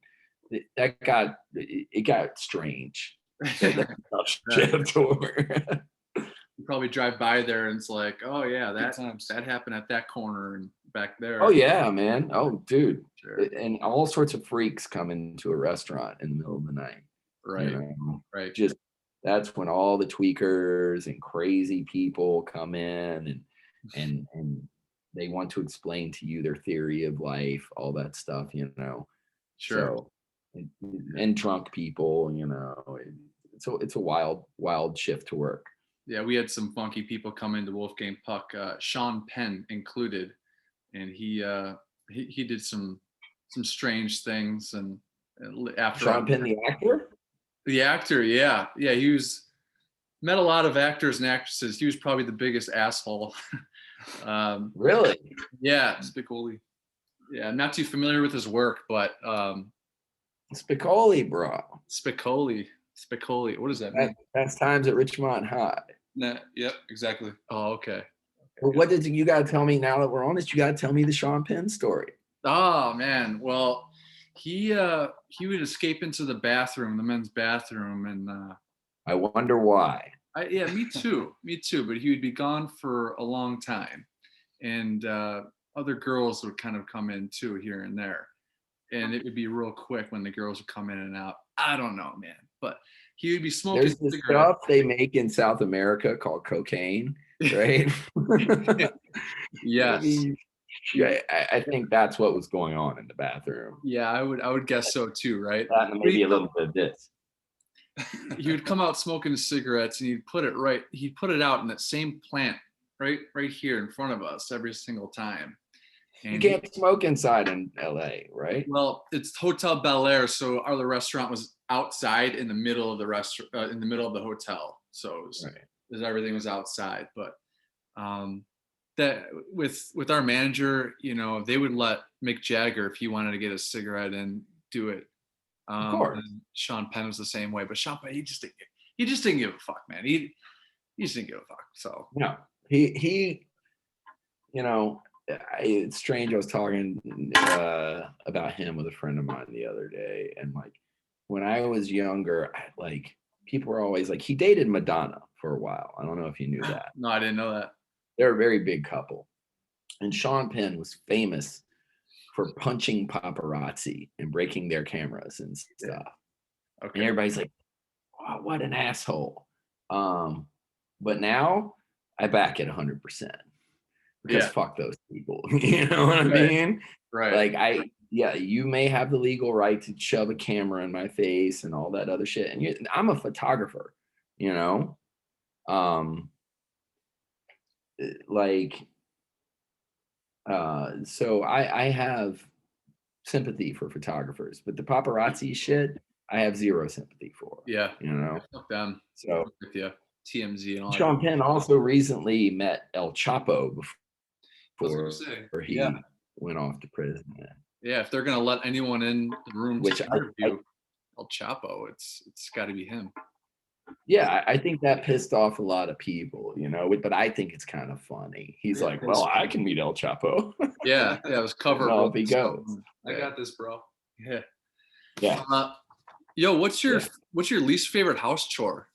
And it got strange. Shift over. You probably drive by there and it's like, oh yeah, that happened at that corner and back there. Oh yeah, man. Oh dude. Sure. And all sorts of freaks come into a restaurant in the middle of the night. Right. Right. Just that's when all the tweakers and crazy people come in and they want to explain to you their theory of life, all that stuff, Sure. So, and drunk people, it's a wild shift to work. Yeah, we had some funky people come into Wolfgang Puck, Sean Penn included, and he did some strange things. And after Sean Penn, the actor. The actor, yeah, he met a lot of actors and actresses. He was probably the biggest asshole. Really? Yeah, Spicoli. Yeah, I'm not too familiar with his work, but Spicoli, bro. Spicoli. What does that mean? That's times at Richmond High. Nah, yep, exactly. Oh, okay. Well, what did you got to tell me now that we're on this? You got to tell me the Sean Penn story. Oh man, well, he would escape into the men's bathroom, and I wonder why. Yeah, me too. But he would be gone for a long time, and other girls would kind of come in too here and there, and it would be real quick when the girls would come in and out. I don't know, man, but he would be smoking. There's this stuff they make in South America called cocaine, right? Yes. Yeah, I think that's what was going on in the bathroom. Yeah, I would guess so too, right? That and maybe a little bit of this. He would come out smoking his cigarettes, and he'd put it out in that same plant right here in front of us every single time. And you can't smoke inside in LA, right? Well, it's Hotel Bel Air, so the restaurant was outside in the middle of the restaurant, in the middle of the hotel. So everything was outside. But that with our manager, they would let Mick Jagger, if he wanted to get a cigarette, and do it Of course. And Sean Penn was the same way, but Sean Penn, he just didn't give a fuck, man. He just didn't give a fuck. So no, he, you know, it's strange. I was talking about him with a friend of mine the other day, and like when I was younger, like people were always like, he dated Madonna for a while. I don't know if you knew that. no, I didn't know that. They're a very big couple, and Sean Penn was famous for punching paparazzi and breaking their cameras and stuff. Okay. And everybody's like, wow, what an asshole. But now I back it 100% because fuck those people. You know what I mean? Right. Like you may have the legal right to shove a camera in my face and all that other shit. And I'm a photographer, you know? So I have sympathy for photographers, but the paparazzi shit, I have zero sympathy for. Yeah. You know? Fuck them. So with you. TMZ and all Sean Penn also recently met El Chapo before he went off to prison. Yeah, if they're gonna let anyone in the room Which to interview El Chapo, it's got to be him. Yeah, I think that pissed off a lot of people, you know, but I think it's kind of funny. He's like, well, I can meet El Chapo. Yeah, it was covered. If he goes. I got this, bro. Yeah. Yo, what's your least favorite house chore?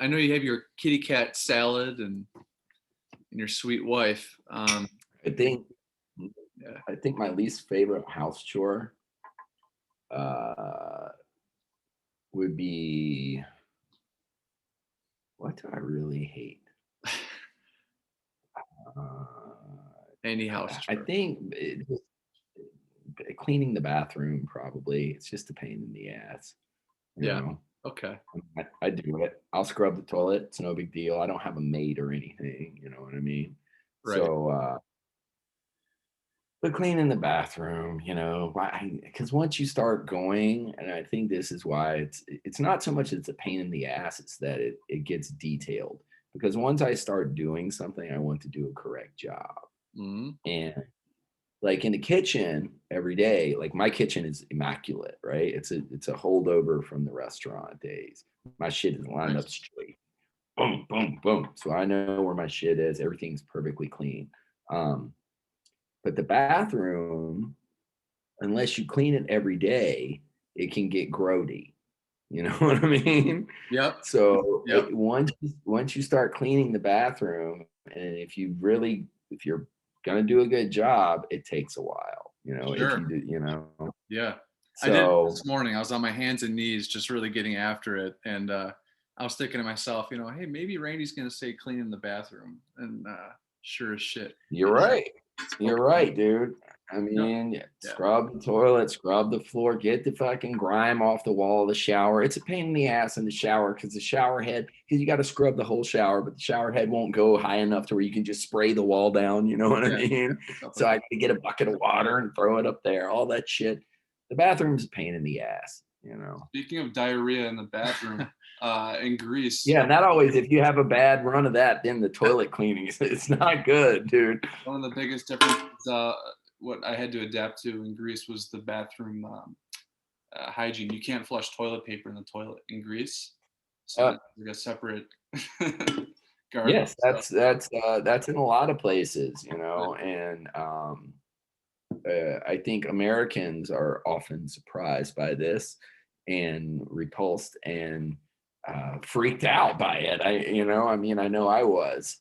I know you have your kitty cat Salad and your sweet wife. I think my least favorite house chore would be, what do I really hate? Any house chore. I think cleaning the bathroom, probably. It's just a pain in the ass. You know? Okay. I do it. I'll scrub the toilet. It's no big deal. I don't have a maid or anything. You know what I mean? Right. So, but cleaning the bathroom, you know, because once you start going, and I think this is why it's not so much it's a pain in the ass, it's that it gets detailed. Because once I start doing something, I want to do a correct job. Mm-hmm. And like in the kitchen every day, like my kitchen is immaculate, right? It's a holdover from the restaurant days. My shit is lined up straight. Boom, boom, boom. So I know where my shit is. Everything's perfectly clean. But the bathroom, unless you clean it every day, it can get grody. You know what I mean? Yep. So once you start cleaning the bathroom, and if you're gonna do a good job, it takes a while. You know, Sure. if you do, you know. Yeah. So, I did this morning. I was on my hands and knees, just really getting after it, and I was thinking to myself, you know, hey, maybe Randy's gonna say cleaning the bathroom, and sure as shit. You're right. You're right, dude. I mean, scrub the toilet, scrub the floor, get the fucking grime off the wall of the shower. It's a pain in the ass in the shower because the shower head, because you got to scrub the whole shower, but the shower head won't go high enough to where you can just spray the wall down. You know what I mean? So I can get a bucket of water and throw it up there, all that shit. The bathroom's a pain in the ass, you know. Speaking of diarrhea in the bathroom, in Greece. Yeah, and that always, if you have a bad run of that, then the toilet cleaning, it's not good, dude. One of the biggest differences, what I had to adapt to in Greece was the bathroom hygiene. You can't flush toilet paper in the toilet in Greece, so like a separate. Yes, that's in a lot of places, you know, and I think Americans are often surprised by this and repulsed and freaked out by it. I know I was.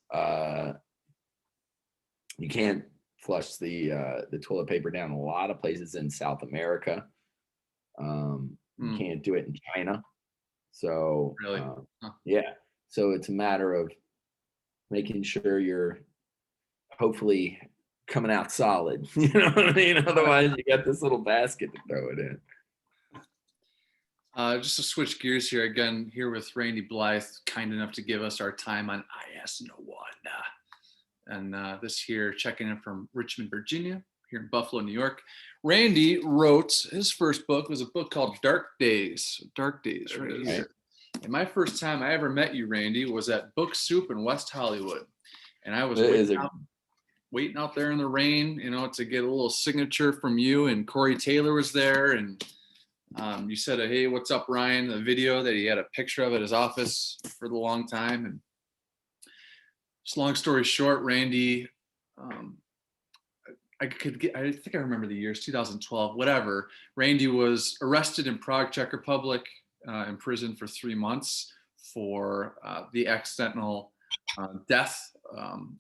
You can't flush the toilet paper down a lot of places in South America. You can't do it in China. So really, so it's a matter of making sure you're hopefully coming out solid. You know what I mean? Otherwise, you got this little basket to throw it in. Just to switch gears here again, here with Randy Blythe, kind enough to give us our time on IANO. And this here, checking in from Richmond, Virginia, here in Buffalo, New York. Randy wrote, his first book was a book called Dark Days right here. And my first time I ever met you, Randy, was at Book Soup in West Hollywood. And I was waiting out there in the rain, you know, to get a little signature from you. And Corey Taylor was there. And You said, "Hey, what's up, Ryan?" A video that he had a picture of at his office for the long time. And just long story short, Randy, I think I remember the years, 2012, whatever. Randy was arrested in Prague, Czech Republic, in prison for 3 months for the accidental death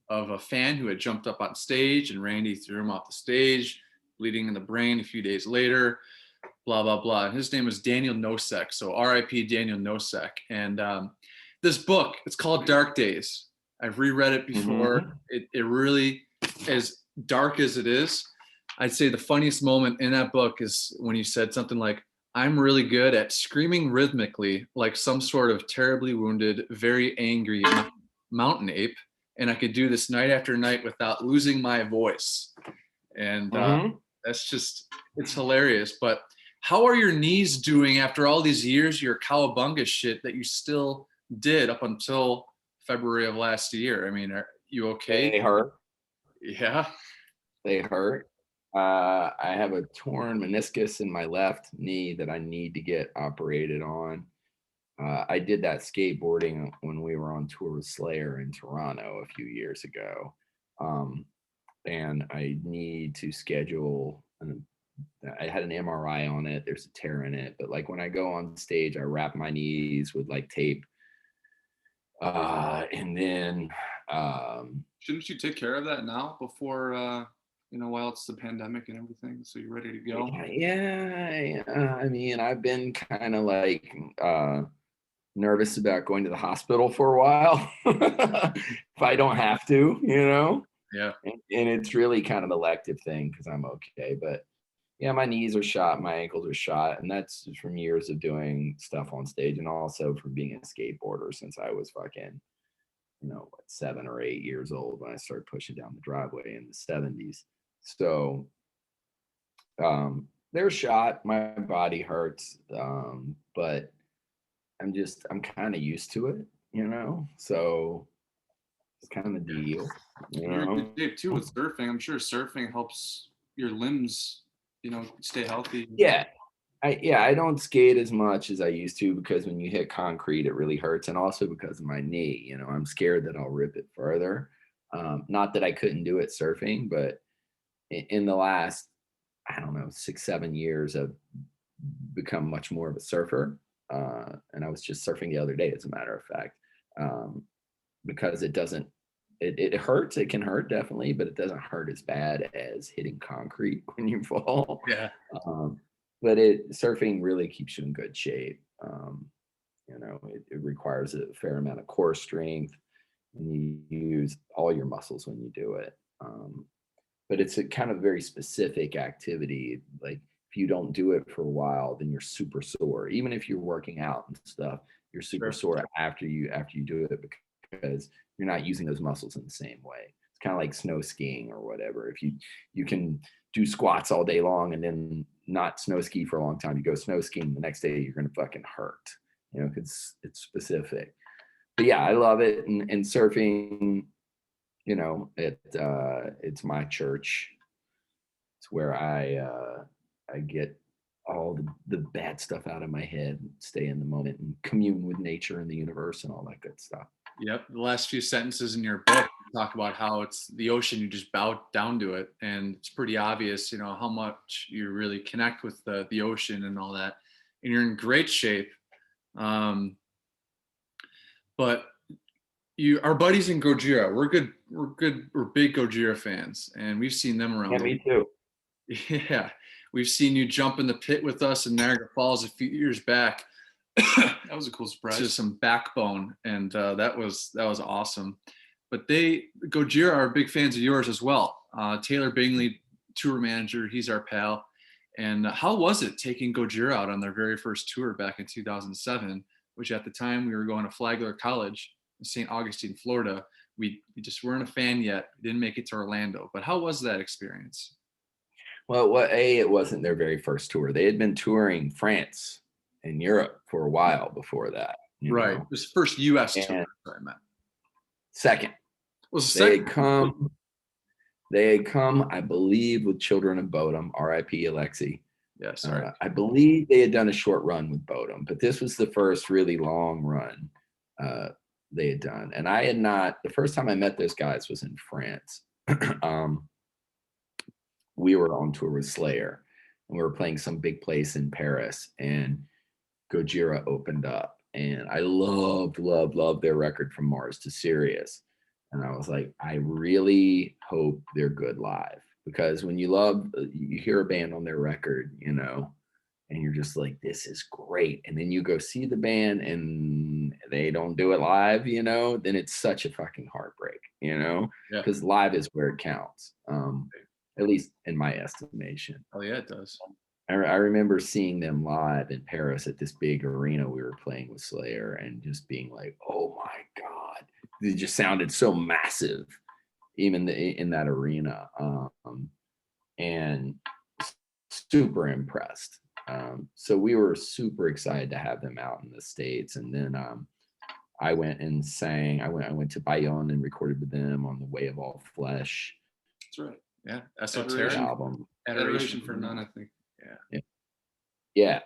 of a fan who had jumped up on stage, and Randy threw him off the stage, bleeding in the brain a few days later, blah, blah, blah. And his name was Daniel Nosek. So RIP Daniel Nosek. And this book, it's called Dark Days. I've reread it before. Mm-hmm. It really, as dark as it is, I'd say the funniest moment in that book is when you said something like, "I'm really good at screaming rhythmically like some sort of terribly wounded, very angry mountain ape. And I could do this night after night without losing my voice." And that's just, it's hilarious. But how are your knees doing after all these years, your cowabunga shit that you still did up until February of last year? I mean, are you okay? They hurt. Yeah. They hurt. I have a torn meniscus in my left knee that I need to get operated on. I did that skateboarding when we were on tour with Slayer in Toronto a few years ago. And I need to schedule, I had an MRI on it. There's a tear in it. But like when I go on stage, I wrap my knees with like tape. And then... shouldn't you take care of that now before... while it's the pandemic and everything, so you're ready to go? Yeah. I mean, I've been kind of like nervous about going to the hospital for a while if I don't have to, Yeah. And it's really kind of an elective thing because I'm okay. But yeah, my knees are shot, my ankles are shot, and that's from years of doing stuff on stage, and also from being a skateboarder since I was fucking 7 or 8 years old when I started pushing down the driveway in the 70s. So they're shot, my body hurts, but I'm kind of used to it, so it's kind of a deal. You're in good shape too with surfing. I'm sure surfing helps your limbs, stay healthy. Yeah. I don't skate as much as I used to because when you hit concrete, it really hurts. And also because of my knee, I'm scared that I'll rip it further. Not that I couldn't do it surfing, but in the last, 6-7 years, I've become much more of a surfer. And I was just surfing the other day, as a matter of fact, because it hurts. It can hurt definitely, but it doesn't hurt as bad as hitting concrete when you fall. Yeah. But surfing really keeps you in good shape. It requires a fair amount of core strength, and you use all your muscles when you do it. But it's a kind of very specific activity. Like if you don't do it for a while, then you're super sore. Even if you're working out and stuff, you're super sore after you do it because you're not using those muscles in the same way. It's kind of like snow skiing or whatever. If you can do squats all day long and then not snow ski for a long time, you go snow skiing the next day, you're gonna fucking hurt, because it's specific. But yeah, I love it. And surfing, it's my church. It's where I get all the bad stuff out of my head, stay in the moment, and commune with nature and the universe and all that good stuff. Yep. The last few sentences in your book talk about how it's the ocean, you just bow down to it. And it's pretty obvious, how much you really connect with the ocean and all that. And you're in great shape. But our buddies in Gojira, we're big Gojira fans, and we've seen them around. Yeah, me too. Yeah. We've seen you jump in the pit with us in Niagara Falls a few years back. That was a cool surprise. Just some backbone, and that was awesome. But Gojira are big fans of yours as well. Taylor Bingley, tour manager, he's our pal. And how was it taking Gojira out on their very first tour back in 2007, which at the time we were going to Flagler College in St. Augustine, Florida. We just weren't a fan yet. We didn't make it to Orlando. But how was that experience? Well, it wasn't their very first tour. They had been touring France and Europe for a while before that. Right. It was the first U.S. tour, I meant. Second. Was the second? They had come, I believe, with Children of Bodom, R.I.P. Alexi. Yeah, sorry. I believe they had done a short run with Bodum, but this was the first really long run they had done. And I had not, the first time I met those guys was in France. We were on tour with Slayer, and we were playing some big place in Paris, and Gojira opened up. And I loved their record From Mars to Sirius. And I was like, I really hope they're good live, because when you hear a band on their record, you know, and you're just like, this is great. And then you go see the band and they don't do it live, you know, then it's such a fucking heartbreak, you know, because live is where it counts, at least in my estimation. Oh, yeah, it does. I remember seeing them live in Paris at this big arena we were playing with Slayer, and just being like, oh my God, they just sounded so massive, even in that arena, and super impressed. So we were super excited to have them out in the States. And then I went and sang. I went to Bayonne and recorded with them on The Way of All Flesh. That's right. Yeah, Esoteric album. Adoration for None, I think. Yeah.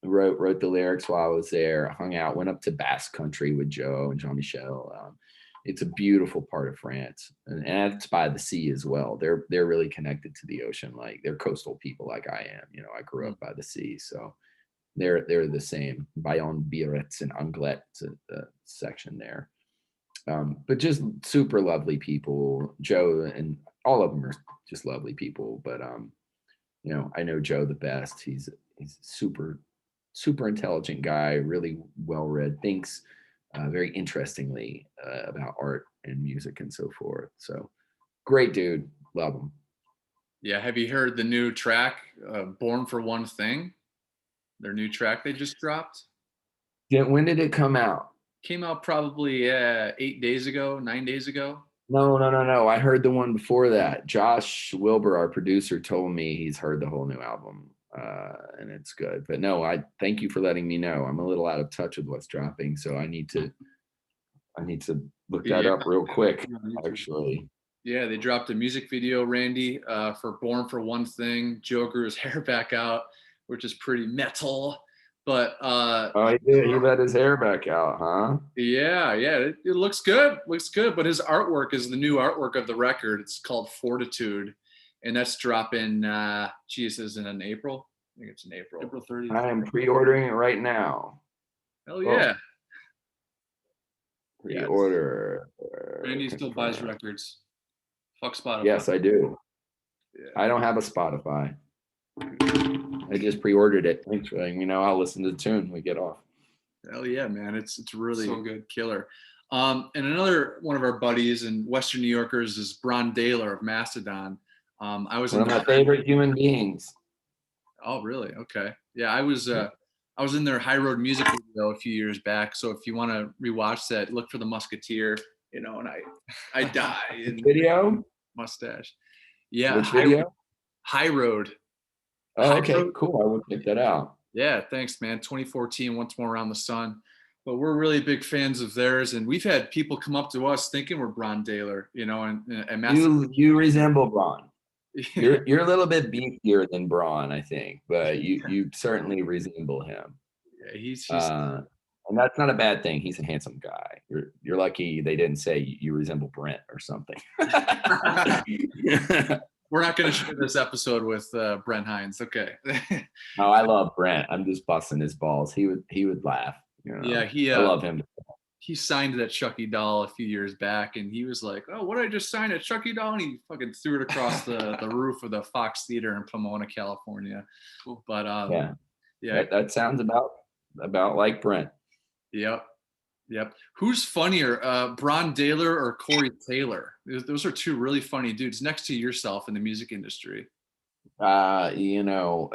Wrote the lyrics while I was there. Hung out. Went up to Basque Country with Joe and Jean-Michel. It's a beautiful part of France, and it's by the sea as well. They're really connected to the ocean. Like, they're coastal people, like I am. You know, I grew up by the sea, so they're the same. Bayonne, Biarritz, and Anglet section there. But just super lovely people. Joe and all of them are just lovely people. But you know, I know Joe the best. He's a super intelligent guy, really well read, thinks very interestingly about art and music and so forth. So great dude, love him. Yeah, have you heard the new track, Born for One Thing? Their new track they just dropped? Yeah, when did it come out? Came out probably 9 days ago. No. I heard the one before that. Josh Wilbur, our producer, told me he's heard the whole new album, and it's good. But no, I thank you for letting me know. I'm a little out of touch with what's dropping, so I need to look that up real quick, actually. Yeah, they dropped a music video, Randy, for Born for One Thing. Joe grew his hair back out, which is pretty metal. But oh, he did. He let his hair back out, huh? Yeah, it looks good. But his artwork is the new artwork of the record. It's called Fortitude, and that's dropping. Is it in April? I think it's in April. April 30th. I am pre-ordering it right now. Hell yeah! Pre-order. Randy still buys records. Fuck Spotify. Yes, I do. Yeah. I don't have a Spotify. I just pre-ordered it. Thanks for letting me know. I'll listen to the tune when we get off. Hell yeah, man. It's really so good. Killer. And another one of our buddies and Western New Yorkers is Brann Dailor of Mastodon. I was one of my favorite human beings. Oh, really? Okay. Yeah, I was in their High Road music video a few years back. So if you want to rewatch that, look for the Musketeer, you know, and I die in video mustache. Yeah. Which video? High Road. Oh, okay, cool. I will check that out. Yeah, thanks, man. 2014, Once More Around the Sun. But we're really big fans of theirs, and we've had people come up to us thinking we're Brann Dailor, you know, and you resemble Brann. You're a little bit beefier than Brann, I think, but you certainly resemble him. Yeah, he's and that's not a bad thing. He's a handsome guy. You're lucky they didn't say you resemble Brent or something. We're not going to share this episode with Brent Hines. Okay. No, I love Brent. I'm just busting his balls. He would laugh. You know? Yeah, I love him. He signed that Chucky doll a few years back, and he was like, "Oh, what did I just sign a Chucky doll?" And he fucking threw it across the roof of the Fox Theater in Pomona, California. Cool. But yeah, that sounds about like Brent. Yep. Who's funnier, Brann Dailor or Corey Taylor? Those are two really funny dudes next to yourself in the music industry. You know,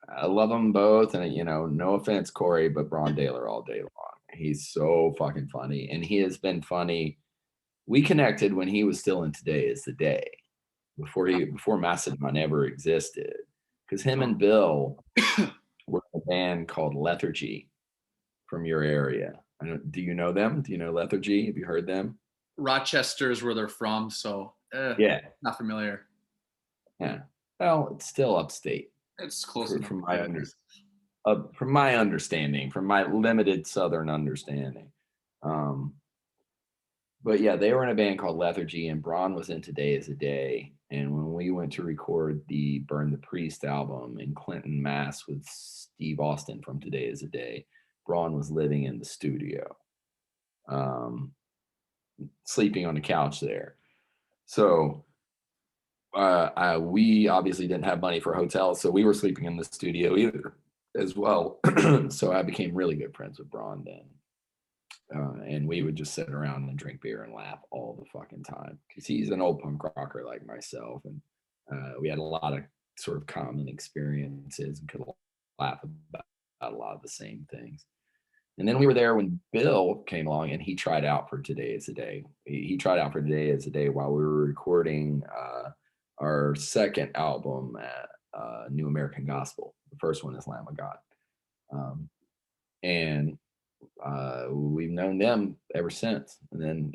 I love them both, and you know, no offense, Corey, but Brann Dailor all day long. He's so fucking funny, and he has been funny. We connected when he was still in Today Is the Day, before Mastodon ever existed, because him and Bill were in a band called Lethargy from your area. Do you know them? Do you know Lethargy? Have you heard them? Rochester is where they're from, so yeah, not familiar. Yeah, well, it's still upstate. It's close enough. From my understanding, from my limited Southern understanding. But yeah, they were in a band called Lethargy, and Brann was in Today Is a Day. And when we went to record the Burn the Priest album in Clinton, Mass, with Steve Austin from Today Is a Day, Brann was living in the studio, sleeping on the couch there. So we obviously didn't have money for hotels, so we were sleeping in the studio either as well. So I became really good friends with Brann then. And we would just sit around and drink beer and laugh all the fucking time, because he's an old punk rocker like myself, and we had a lot of sort of common experiences and could laugh about a lot of the same things. And then we were there when Bill came along, and he tried out for Today Is a Day. He tried out for Today Is a Day while we were recording our second album at New American Gospel. The first one is Lamb of God. And we've known them ever since. And then,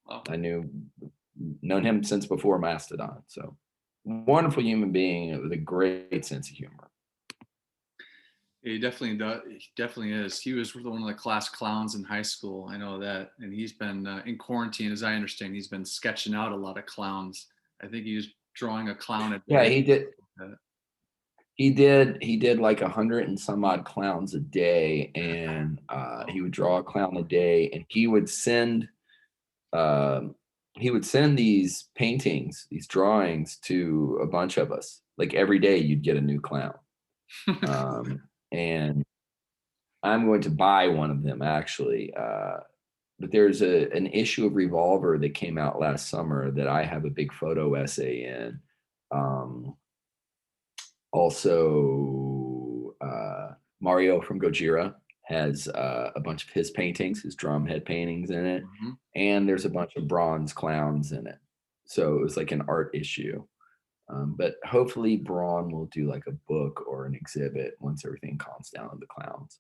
I known him since before Mastodon. So wonderful human being with a great sense of humor. He definitely does. He definitely is. He was one of the class clowns in high school. I know that. And he's been in quarantine, as I understand, he's been sketching out a lot of clowns. I think he was drawing a clown a day. Yeah, he did. He did like 100 and some odd clowns a day, and he would draw a clown a day, and he would send these paintings, these drawings, to a bunch of us. Like every day you'd get a new clown. And I'm going to buy one of them actually. But there's an issue of Revolver that came out last summer that I have a big photo essay in. Also, Mario from Gojira has a bunch of his paintings, his drum head paintings in it. Mm-hmm. And there's a bunch of bronze clowns in it. So it was like an art issue. But hopefully Brann will do like a book or an exhibit once everything calms down with the clowns,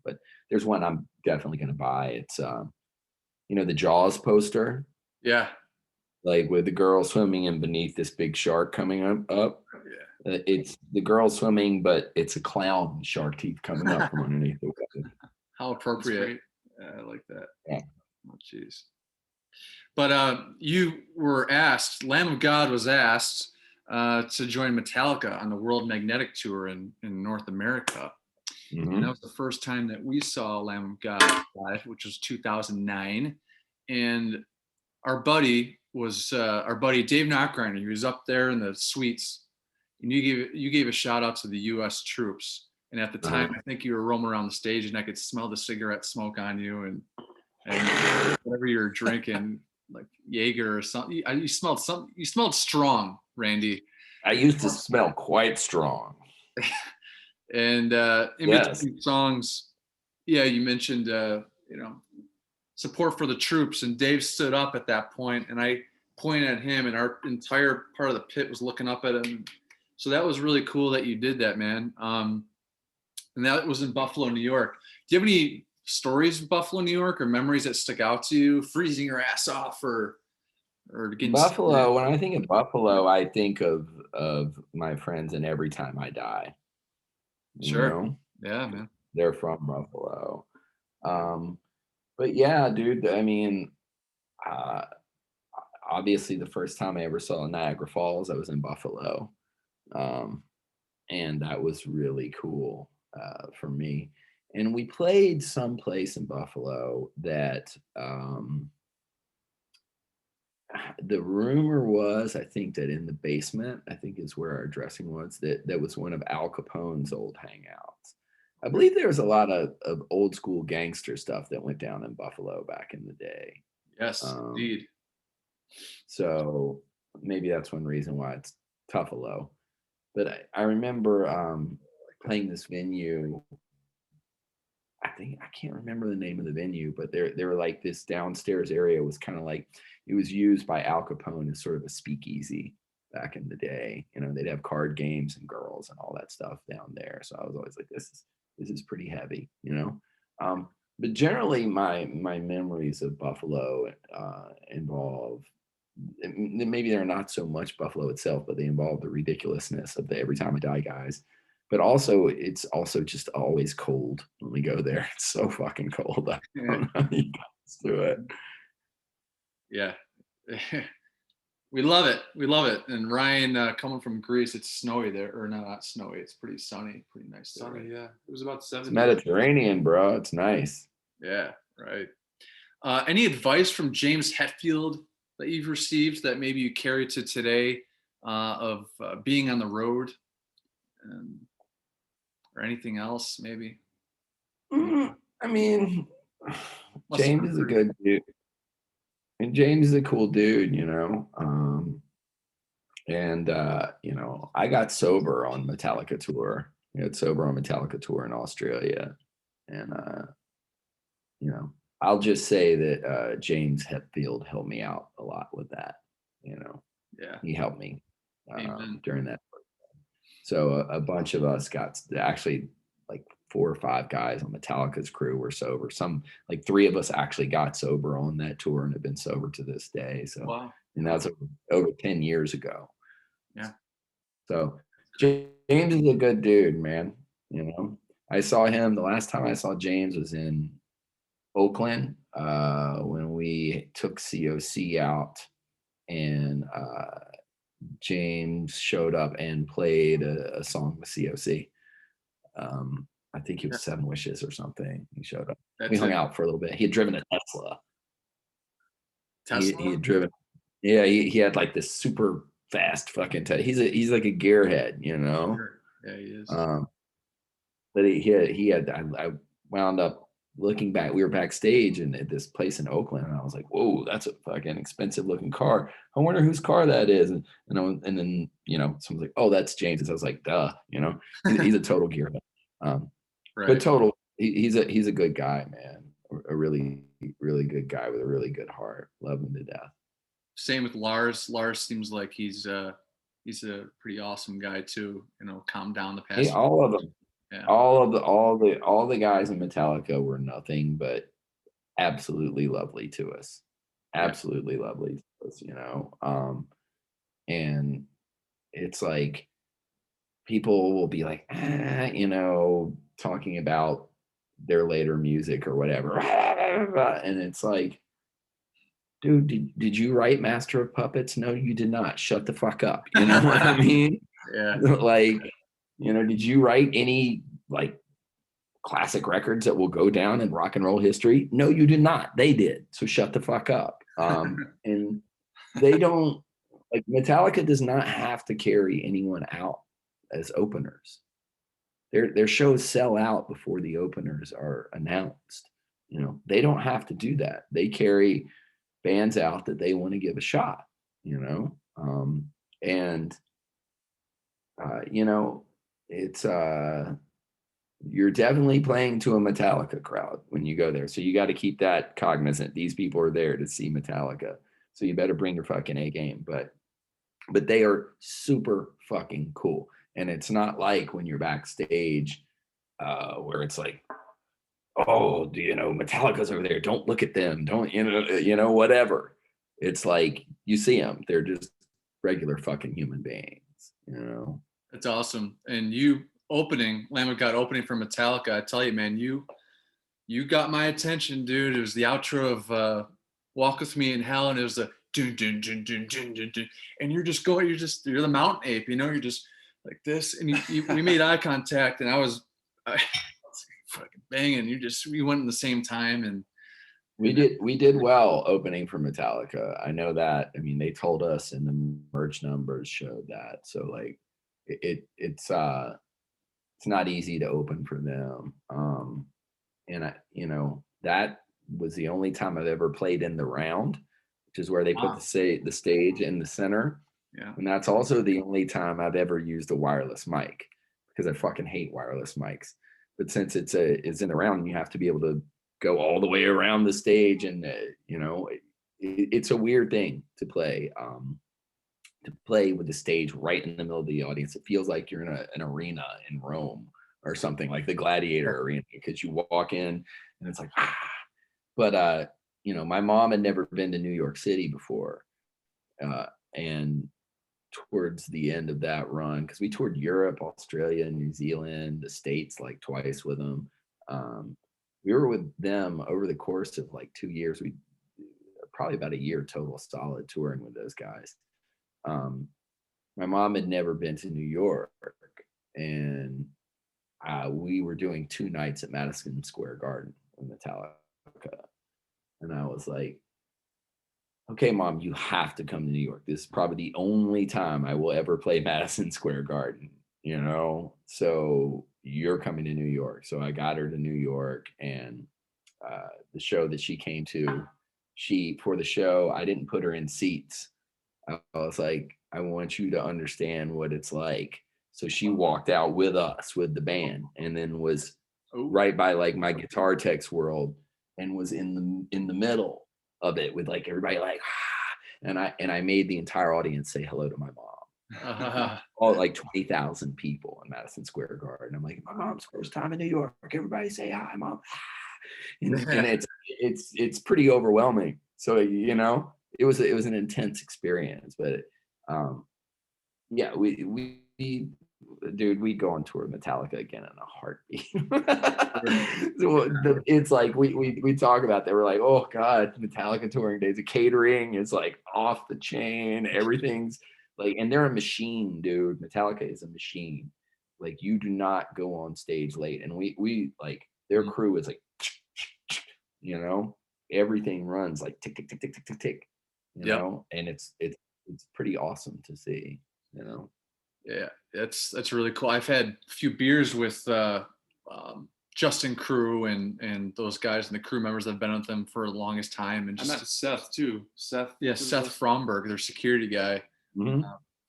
But there's one I'm definitely going to buy. It's, the Jaws poster. Yeah. Like with the girl swimming in beneath this big shark coming up. Yeah. It's the girl swimming, but it's a clown shark teeth coming up from underneath the water. How appropriate. I like that. Yeah. Oh, jeez. But you were asked, Lamb of God was asked to join Metallica on the World Magnetic Tour in North America. Mm-hmm. And that was the first time that we saw Lamb of God live, which was 2009. And our buddy Dave Knockgrinder. He was up there in the suites, and you gave a shout out to the U.S. troops. And at the time, I think you were roaming around the stage, and I could smell the cigarette smoke on you, and whatever you were drinking, like Jaeger or something. You smelled something. You smelled strong, Randy. I used to smell quite strong. And in between songs, you mentioned support for the troops, and Dave stood up at that point, and I pointed at him, and our entire part of the pit was looking up at him. So that was really cool that you did that, man. And that was in Buffalo, New York. Do you have any stories of Buffalo, New York, or memories that stick out to you? Freezing your ass off, or getting Buffalo. When I think of Buffalo, I think of my friends in Every Time I Die. Sure. Yeah, man. They're from Buffalo. But yeah, dude, I mean, obviously the first time I ever saw Niagara Falls, I was in Buffalo. And that was really cool for me. And we played someplace in Buffalo that the rumor was, I think, that in the basement, I think is where our dressing was, that was one of Al Capone's old hangouts. I believe there was a lot of old school gangster stuff that went down in Buffalo back in the day. Yes, indeed. So maybe that's one reason why it's Tuffalo. But I remember playing this venue. I can't remember the name of the venue, but there were like this downstairs area was kind of like, it was used by Al Capone as sort of a speakeasy back in the day. They'd have card games and girls and all that stuff down there. So I was always like, this is pretty heavy, But generally my memories of Buffalo involve, maybe they're not so much Buffalo itself, but they involve the ridiculousness of the Every Time I Die guys. but also it's also just always cold when we go there. It's so fucking cold. I don't know how you guys do it. Yeah. We love it. We love it. And Ryan, coming from Greece, it's snowy there, or no, not snowy. It's pretty sunny, pretty nice. Sunny, there, right? yeah. It was about 70. It's Mediterranean, bro. It's nice. Yeah, right. Any advice from James Hetfield that you've received that maybe you carry to today of being on the road, or anything else, maybe? I mean, James is a good dude. And James is a cool dude, you know. You know, I got sober on Metallica tour. I got sober on Metallica tour in Australia. And you know, I'll just say that James Hetfield helped me out a lot with that. You know, Yeah, he helped me Amen. during that. So a bunch of us got actually like 4 or 5 guys on Metallica's crew were sober. Some like 3 of us actually got sober on that tour and have been sober to this day. So, wow. And that's over 10 years ago. Yeah. So James is a good dude, man. You know, I saw him, the last time I saw James was in Oakland when we took COC out, and James showed up and played a song with COC. I think it was 7 Wishes or something. He showed up. We hung out for a little bit. He had driven a Tesla. He had driven. Yeah, he had like this super fast fucking Tesla. He's like a gearhead, you know. Sure. Yeah, he is. But he had. I wound up looking back. We were backstage and at this place in Oakland, and I was like, "Whoa, that's a fucking expensive looking car. I wonder whose car that is." And then you know, someone's like, "Oh, that's James's." I was like, "Duh," you know. He's a total gearhead. Right. But total, he's a good guy, man. A really good guy with a really good heart. Love him to death. Same with Lars. Lars seems like he's a pretty awesome guy too. You know, calm down the past. Hey, all of them. Yeah. All the guys in Metallica were nothing but absolutely lovely to us. Absolutely lovely to us, you know. And it's like people will be like, you know, talking about their later music or whatever. And it's like, dude, did you write Master of Puppets? No, you did not. Shut the fuck up. You know what I mean? Yeah. Like, you know, did you write any like classic records that will go down in rock and roll history? No, you did not. They did. So shut the fuck up. And they don't, like, Metallica does not have to carry anyone out as openers. Their shows sell out before the openers are announced. You know, they don't have to do that. They carry bands out that they want to give a shot, you know. You know, it's you're definitely playing to a Metallica crowd when you go there. So you got to keep that cognizant. These people are there to see Metallica. So you better bring your fucking A game. But they are super fucking cool. And it's not like when you're backstage where it's like, oh, you know, Metallica's over there. Don't look at them. Don't, you know, whatever. It's like you see them. They're just regular fucking human beings, you know. That's awesome. And you opening, Lamb of God opening for Metallica, I tell you, man, you got my attention, dude. It was the outro of Walk With Me in Hell, and it was the dun, dun, dun, dun, dun, dun, dun, and you're the mountain ape, you know, you're just like this, and we made eye contact, and I was fucking banging. We went at the same time, and we did well opening for Metallica. I know that. I mean, they told us, and the merch numbers showed that. So like, it's not easy to open for them. And you know, that was the only time I've ever played in the round, which is where they put the stage in the center. Yeah. And that's also the only time I've ever used a wireless mic, because I fucking hate wireless mics. But since it's in the round, you have to be able to go all the way around the stage, and you know, it's a weird thing to play. To play with the stage right in the middle of the audience. It feels like you're in an arena in Rome or something, like the Gladiator arena, because you walk in and it's like, ah. But you know, my mom had never been to New York City before, and towards the end of that run, because we toured Europe, Australia, New Zealand, the States like twice with them. We were with them over the course of like 2 years. We probably about a year total solid touring with those guys. My mom had never been to New York, and we were doing 2 nights at Madison Square Garden with Metallica. And I was like, okay, Mom, you have to come to New York. This is probably the only time I will ever play Madison Square Garden, you know? So you're coming to New York. So I got her to New York, and the show that she came to, for the show, I didn't put her in seats. I was like, I want you to understand what it's like. So she walked out with us, with the band, and then was right by like my guitar tech's world, and was in the middle of it with like everybody like, and I made the entire audience say hello to my mom. All like 20,000 people in Madison Square Garden. I'm like, my mom's first time in New York. Everybody say hi, Mom. And it's pretty overwhelming. So, you know, it was an intense experience, but yeah, we dude, we go on tour with Metallica again in a heartbeat. So it's like we talk about that. We're like, oh God, Metallica touring days. The catering is like off the chain. Everything's like, and they're a machine, dude. Metallica is a machine. Like, you do not go on stage late. And we like, their crew is like, you know, everything runs like tick tick tick tick tick tick tick, you know, and it's pretty awesome to see, you know. Yeah, that's really cool. I've had a few beers with Justin Crew and those guys and the crew members that have been with them for the longest time. And I met Seth too. Seth Fromberg, their security guy,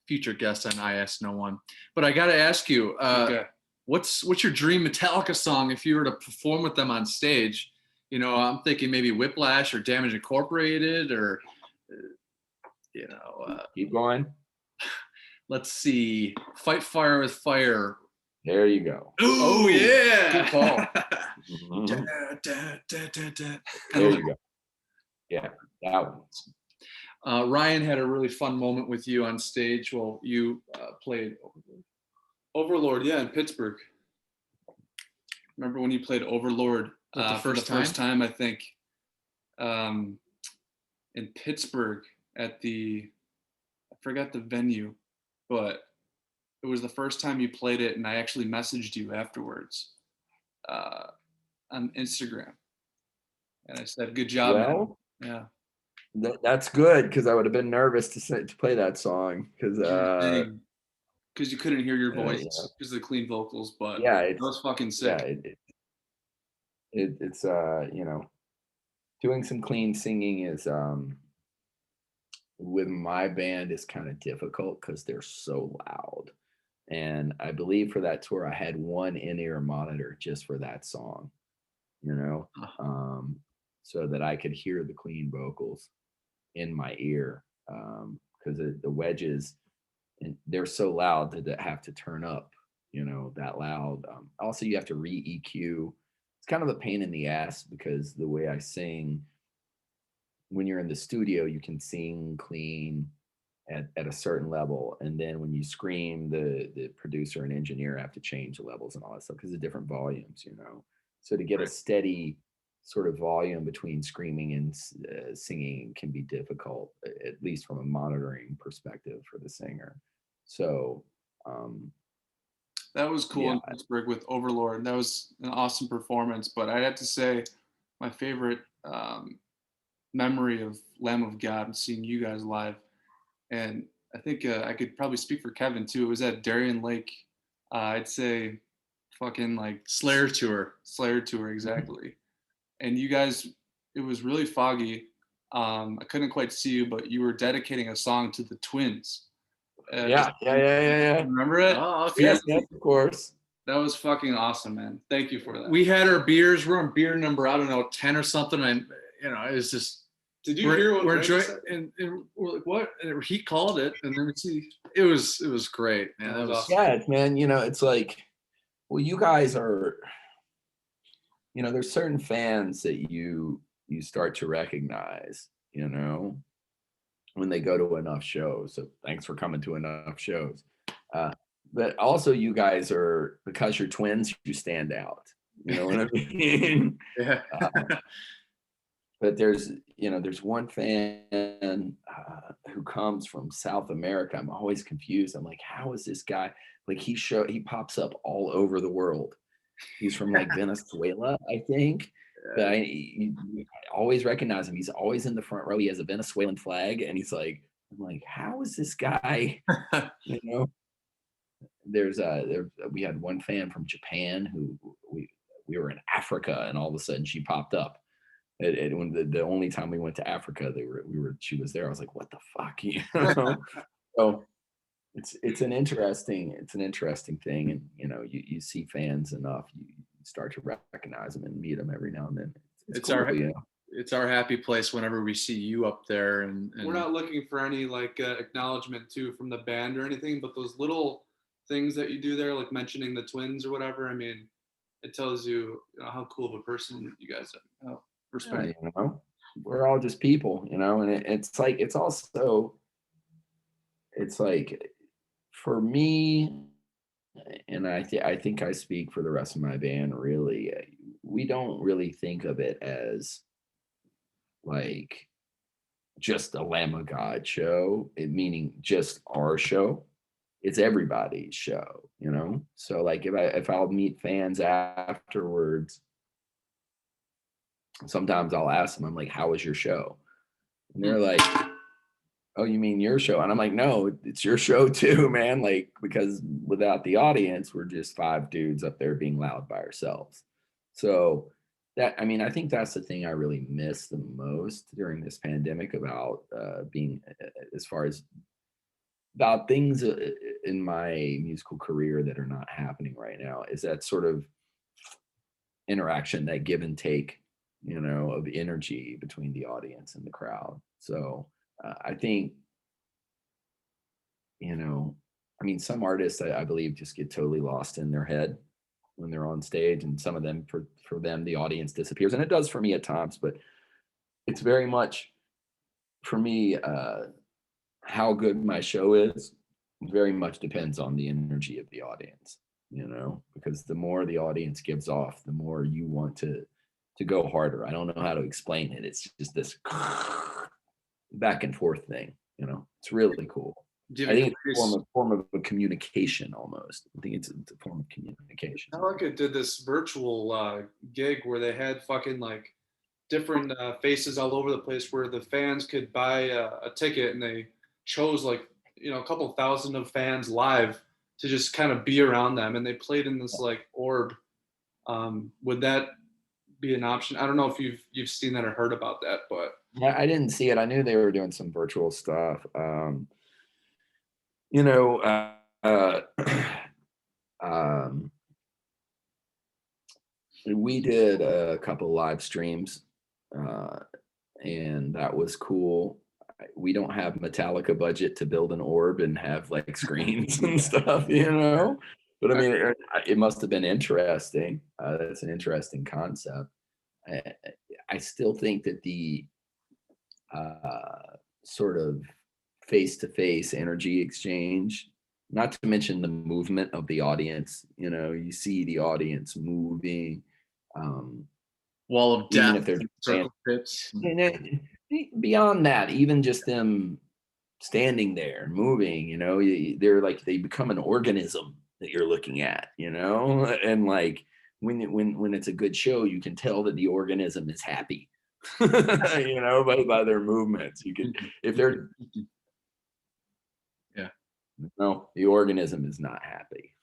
future guest on IANO. But I got to ask you, what's your dream Metallica song if you were to perform with them on stage? You know, I'm thinking maybe Whiplash or Damage Incorporated, or you know, keep going. Let's see, Fight Fire with Fire. There you go. Oh yeah, good call. There you go. Yeah, that one. Ryan had a really fun moment with you on stage while you played Overlord, yeah, in Pittsburgh. Remember when you played Overlord the for the first time, I think, in Pittsburgh at I forgot the venue, but it was the first time you played it, and I actually messaged you afterwards on Instagram, and I said, "Good job, well, man." Yeah, that's good, because I would have been nervous to play that song, because you couldn't hear your voice because of the clean vocals, but yeah, it was fucking sick. Yeah, it's you know, doing some clean singing is with my band is kind of difficult because they're so loud. And I believe for that tour I had one in-ear monitor just for that song, you know, so that I could hear the clean vocals in my ear, because the wedges, and they're so loud that they have to turn up, you know, that loud. Also, you have to re-EQ. It's kind of a pain in the ass, because the way I sing, when you're in the studio, you can sing clean at a certain level, and then when you scream, the producer and engineer have to change the levels and all that stuff because of different volumes, you know. So to get a steady sort of volume between screaming and singing can be difficult, at least from a monitoring perspective for the singer. So that was cool in Pittsburgh with Overlord. That was an awesome performance. But I have to say, my favorite memory of Lamb of God, seeing you guys live, and I think I could probably speak for Kevin too. It was at Darien Lake. I'd say fucking like Slayer tour, exactly. And you guys, it was really foggy. I couldn't quite see you, but you were dedicating a song to the Twins. Yeah. Remember it? Oh, okay. Yes, of course. That was fucking awesome, man. Thank you for that. We had our beers. We're on beer number, I don't know, 10 or something. And, you know, it was just. Did you hear what we're enjoying? And we're like, what? And he called it, and then it was great, man. That was awesome. Yeah, man. You know, it's like, well, you guys are. You know, there's certain fans that you start to recognize, you know, when they go to enough shows. So thanks for coming to enough shows. But also you guys are, because you're twins, you stand out. You know what I mean? Yeah. But there's one fan who comes from South America. I'm always confused. I'm like, how is this guy? Like he pops up all over the world. He's from like Venezuela, I think. But I always recognize him. He's always in the front row. He has a Venezuelan flag, and he's like, I'm like, how is this guy? You know, we had one fan from Japan who we were in Africa, and all of a sudden she popped up. And when the only time we went to Africa, she was there. I was like, what the fuck? You know? So it's an interesting thing, and you know, you see fans enough, you start to recognize them and meet them every now and then. It's cool, it's our happy place whenever we see you up there, and we're not looking for any like acknowledgement too from the band or anything, but those little things that you do there, like mentioning the twins or whatever, I mean, it tells you, how cool of a person you guys are. Oh, respect. Yeah, you know, we're all just people, you know, and it's like, it's like for me, and I think I speak for the rest of my band, really, we don't really think of it as like just a Lamb of God show, meaning just our show. It's everybody's show, you know? So like if I'll meet fans afterwards, sometimes I'll ask them, I'm like, how was your show? And they're like, oh, you mean your show? And I'm like, no, it's your show too, man. Like, because without the audience, we're just 5 dudes up there being loud by ourselves. So I think that's the thing I really miss the most during this pandemic about being, as far as about things in my musical career that are not happening right now, is that sort of interaction, that give and take, you know, of energy between the audience and the crowd. So I think, you know, I mean, some artists I believe just get totally lost in their head when they're on stage, and some of them, for them, the audience disappears, and it does for me at times. But it's very much for me, how good my show is very much depends on the energy of the audience, you know, because the more the audience gives off, the more you want to go harder. I don't know how to explain it. It's just this back and forth thing, you know. It's really cool. I think it's a form of a communication almost. I think it's a form of communication. Metallica did this virtual gig where they had fucking like different faces all over the place, where the fans could buy a ticket, and they chose like, a couple thousand of fans live to just kind of be around them, and they played in this like orb. Would that be an option? I don't know if you've seen that or heard about that, but yeah, I didn't see it. I knew they were doing some virtual stuff. You know, we did a couple live streams, and that was cool. We don't have Metallica budget to build an orb and have like screens and stuff, you know. But I mean, it must have been interesting. That's an interesting concept. I still think that the sort of face-to-face energy exchange, not to mention the movement of the audience, you know, you see the audience moving, wall of death, even if they're circle pits. Beyond that, even just them standing there moving, you know, they're like, they become an organism that you're looking at, you know. And like when it's a good show, you can tell that the organism is happy. You know, by their movements. You can, if they're, yeah, no, the organism is not happy.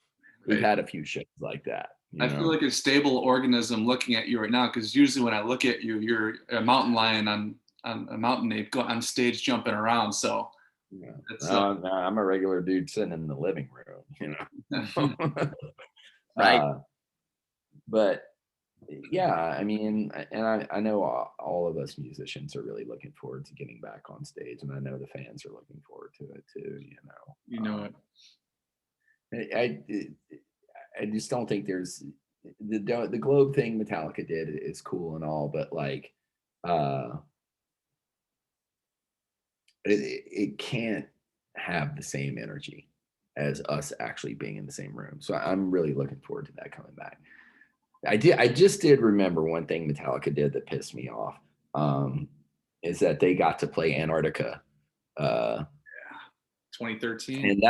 We've had a few shows like that. I feel like a stable organism looking at you right now, because usually when I look at you, you're a mountain lion on a mountain ape on stage jumping around. So yeah. No, I'm a regular dude sitting in the living room, you know. Right. But yeah, I mean, and I know all of us musicians are really looking forward to getting back on stage, and I know the fans are looking forward to it too, you know. You know it. I just don't think there's the globe thing Metallica did is cool and all, but like it can't have the same energy as us actually being in the same room. So I'm really looking forward to that coming back. I just did remember one thing Metallica did that pissed me off, is that they got to play Antarctica. 2013.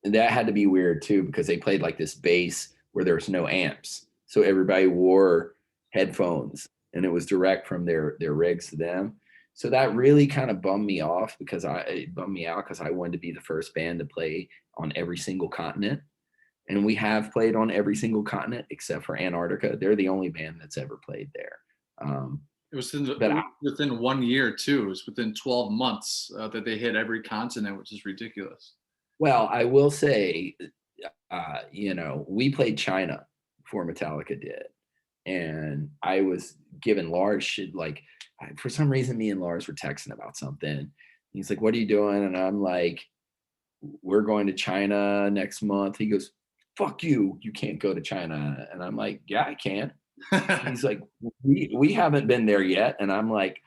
And that had to be weird too, because they played like this bass where there was no amps. So everybody wore headphones and it was direct from their rigs to them. So that really kind of bummed me off, because it bummed me out because I wanted to be the first band to play on every single continent. And we have played on every single continent except for Antarctica. They're the only band that's ever played there. It was within 1 year too. It was within 12 months that they hit every continent, which is ridiculous. Well, I will say, we played China before Metallica did. And I was giving Lars shit, like, for some reason, me and Lars were texting about something. He's like, "What are you doing?" And I'm like, "We're going to China next month." He goes, "Fuck you. You can't go to China." And I'm like, "Yeah, I can." He's like, we haven't been there yet. And I'm like,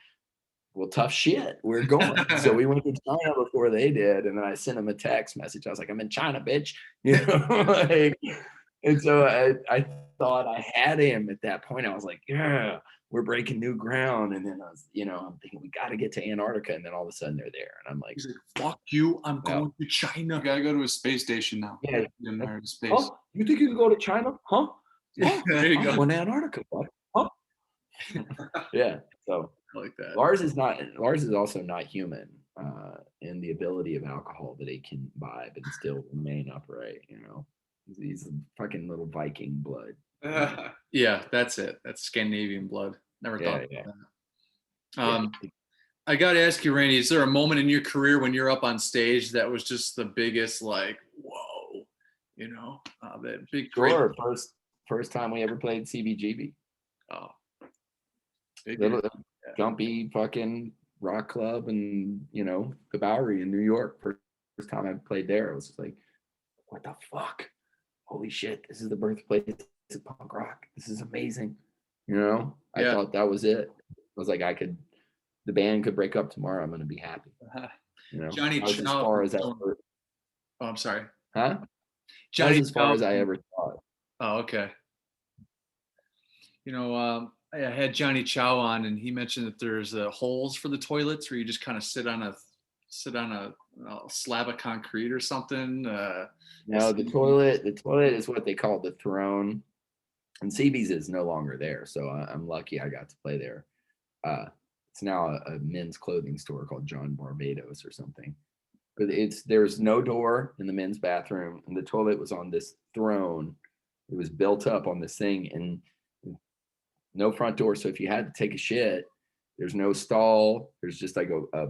"Well, tough shit. We're going." So we went to China before they did. And then I sent him a text message. I was like, "I'm in China, bitch." Like, and so I thought I had him at that point. I was like, "Yeah, we're breaking new ground." And then I was, I'm thinking we got to get to Antarctica. And then all of a sudden they're there. And I'm like, he's like, "Fuck you. I'm going to China." You got to go to a space station now. Yeah. Space. "Oh, you think you can go to China? Huh? Yeah, there you go. I'm going to Antarctica, bud. Huh?" Yeah. So I like that. Lars is also not human in the ability of alcohol that he can imbibe and still remain upright. He's a fucking little Viking blood. Yeah, that's it. That's Scandinavian blood. Never thought about that. Yeah. I got to ask you, Randy, is there a moment in your career when you're up on stage that was just the biggest, like, whoa, that big, Sure. First time we ever played CBGB. Oh, Little jumpy fucking rock club, and the Bowery in New York. First time I played there, I was just like, "What the fuck? Holy shit! This is the birthplace of punk rock. This is amazing." I thought that was it. I was like, the band could break up tomorrow. I'm going to be happy. Johnny that was as Chow. far as I ever. Oh, I'm sorry. Huh? Johnny that was as far Chow. as I ever thought. Oh, okay. I had Johnny Chow on, and he mentioned that there's holes for the toilets where you just kind of sit on a slab of concrete or something. No, the toilet is what they call the throne, and CB's is no longer there. So I'm lucky I got to play there. It's now a men's clothing store called John Barbados or something. But there's no door in the men's bathroom, and the toilet was on this throne. It was built up on this thing, and no front door. So if you had to take a shit, there's no stall. There's just like a